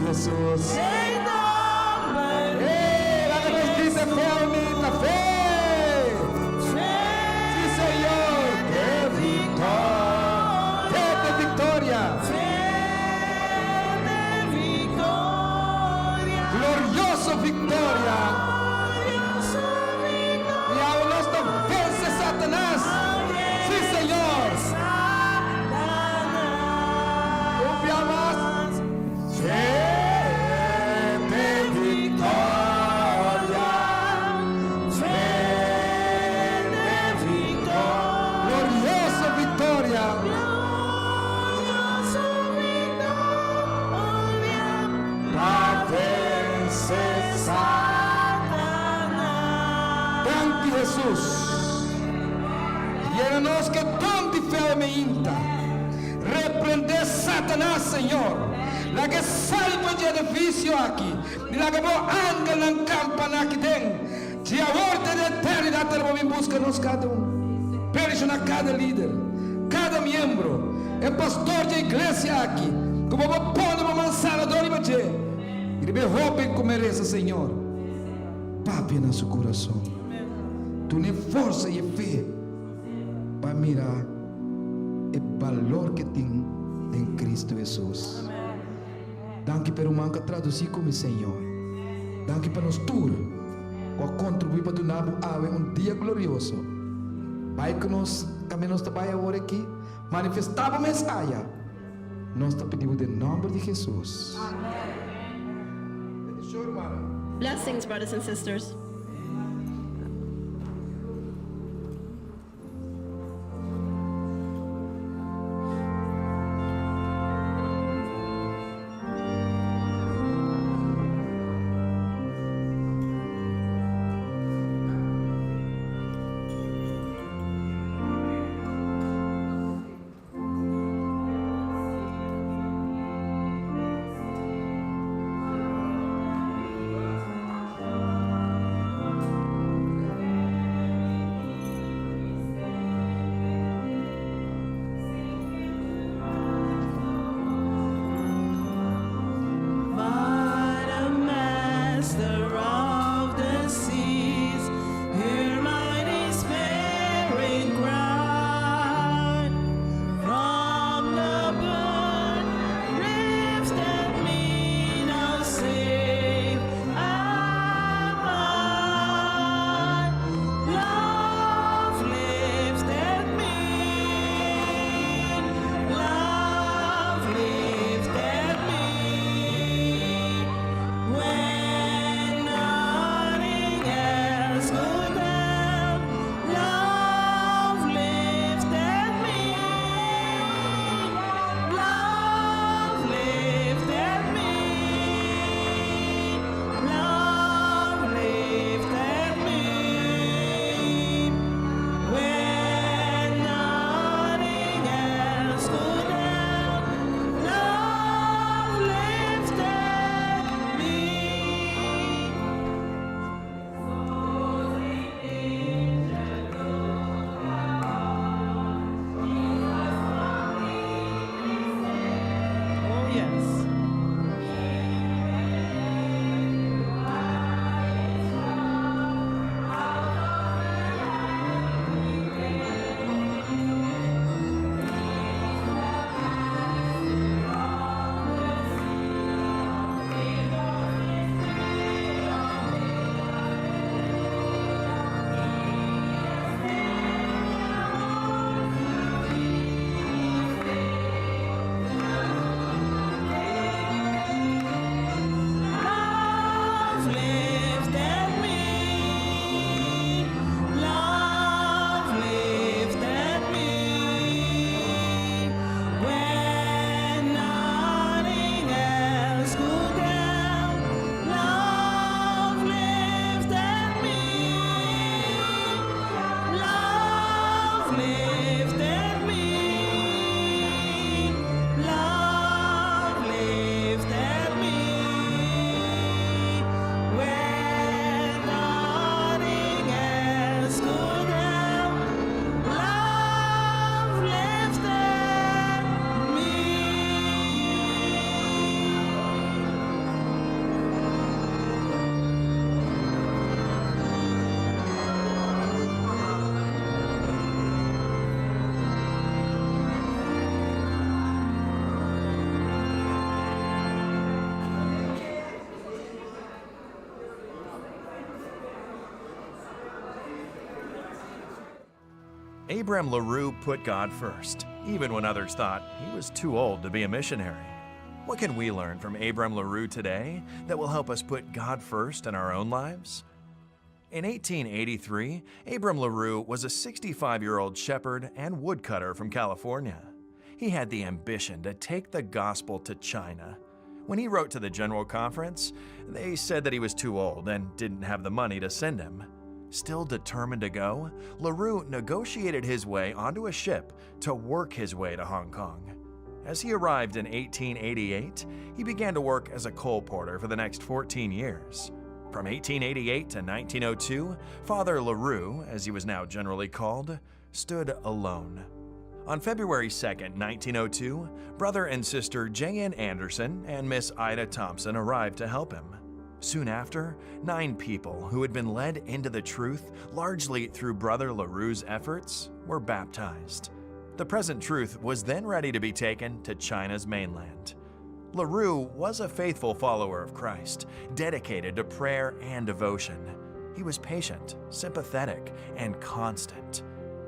Jesús. La que nos dice fe unida, fe. Sí, Señor. ¡Qué victoria! ¡Qué victoria! Gloriosa victoria. Y aún nos vence Satanás. Sí, Señor. Cumbia más. Jesús, llénanos que tanta fe me inta. Reprender Satanás, Señor. La que salva de edificio aquí. Y la que vos ángel en campana aquí den. Si a orden de eternidad te lo busca-nos cada uno. Persona cada líder, cada miembro. El pastor de iglesia aquí. Como vos podemos manzar a dor y maché. Y me rompen como merece, Señor. Papi en su corazón. Tu tienes força e fé para mirar o valor que tem em Cristo Jesus. Danke pelo manca traduzir como Senhor. Danke para nós tudo, para contribuir para tu nabo ave dia glorioso Vai que nós, kami nós trabalha agora aqui, manifestar a mensagem. Nós te pedimos em nome de Jesus. Blessings, brothers and sisters. Abram LaRue put God first, even when others thought he was too old to be a missionary. What can we learn from Abram LaRue today that will help us put God first in our own lives? In 1883, Abram LaRue was a 65-year-old shepherd and woodcutter from California. He had the ambition to take the gospel to China. When he wrote to the General Conference, they said that he was too old and didn't have the money to send him. Still determined to go, LaRue negotiated his way onto a ship to work his way to Hong Kong. As he arrived in 1888, he began to work as a coal porter for the next 14 years. From 1888 to 1902, Father LaRue, as he was now generally called, stood alone. On February 2, 1902, brother and sister J.N. Anderson and Miss Ida Thompson arrived to help him. Soon after, 9 people who had been led into the truth largely through Brother LaRue's efforts were baptized. The present truth was then ready to be taken to China's mainland. LaRue was a faithful follower of Christ, dedicated to prayer and devotion. He was patient, sympathetic, and constant.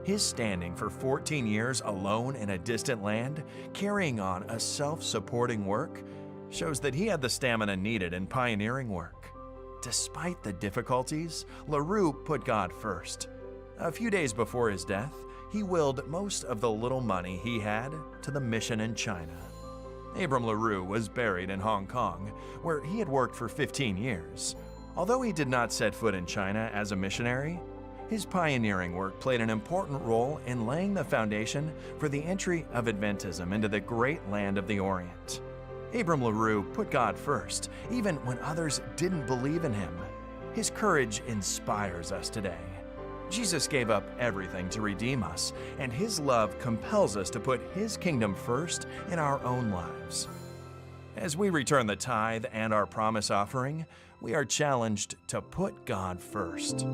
His standing for 14 years alone in a distant land, carrying on a self-supporting work, shows that he had the stamina needed in pioneering work. Despite the difficulties, LaRue put God first. A few days before his death, he willed most of the little money he had to the mission in China. Abram LaRue was buried in Hong Kong, where he had worked for 15 years. Although he did not set foot in China as a missionary, his pioneering work played an important role in laying the foundation for the entry of Adventism into the great land of the Orient. Abram LaRue put God first, even when others didn't believe in him. His courage inspires us today. Jesus gave up everything to redeem us, and his love compels us to put his kingdom first in our own lives. As we return the tithe and our promise offering, we are challenged to put God first.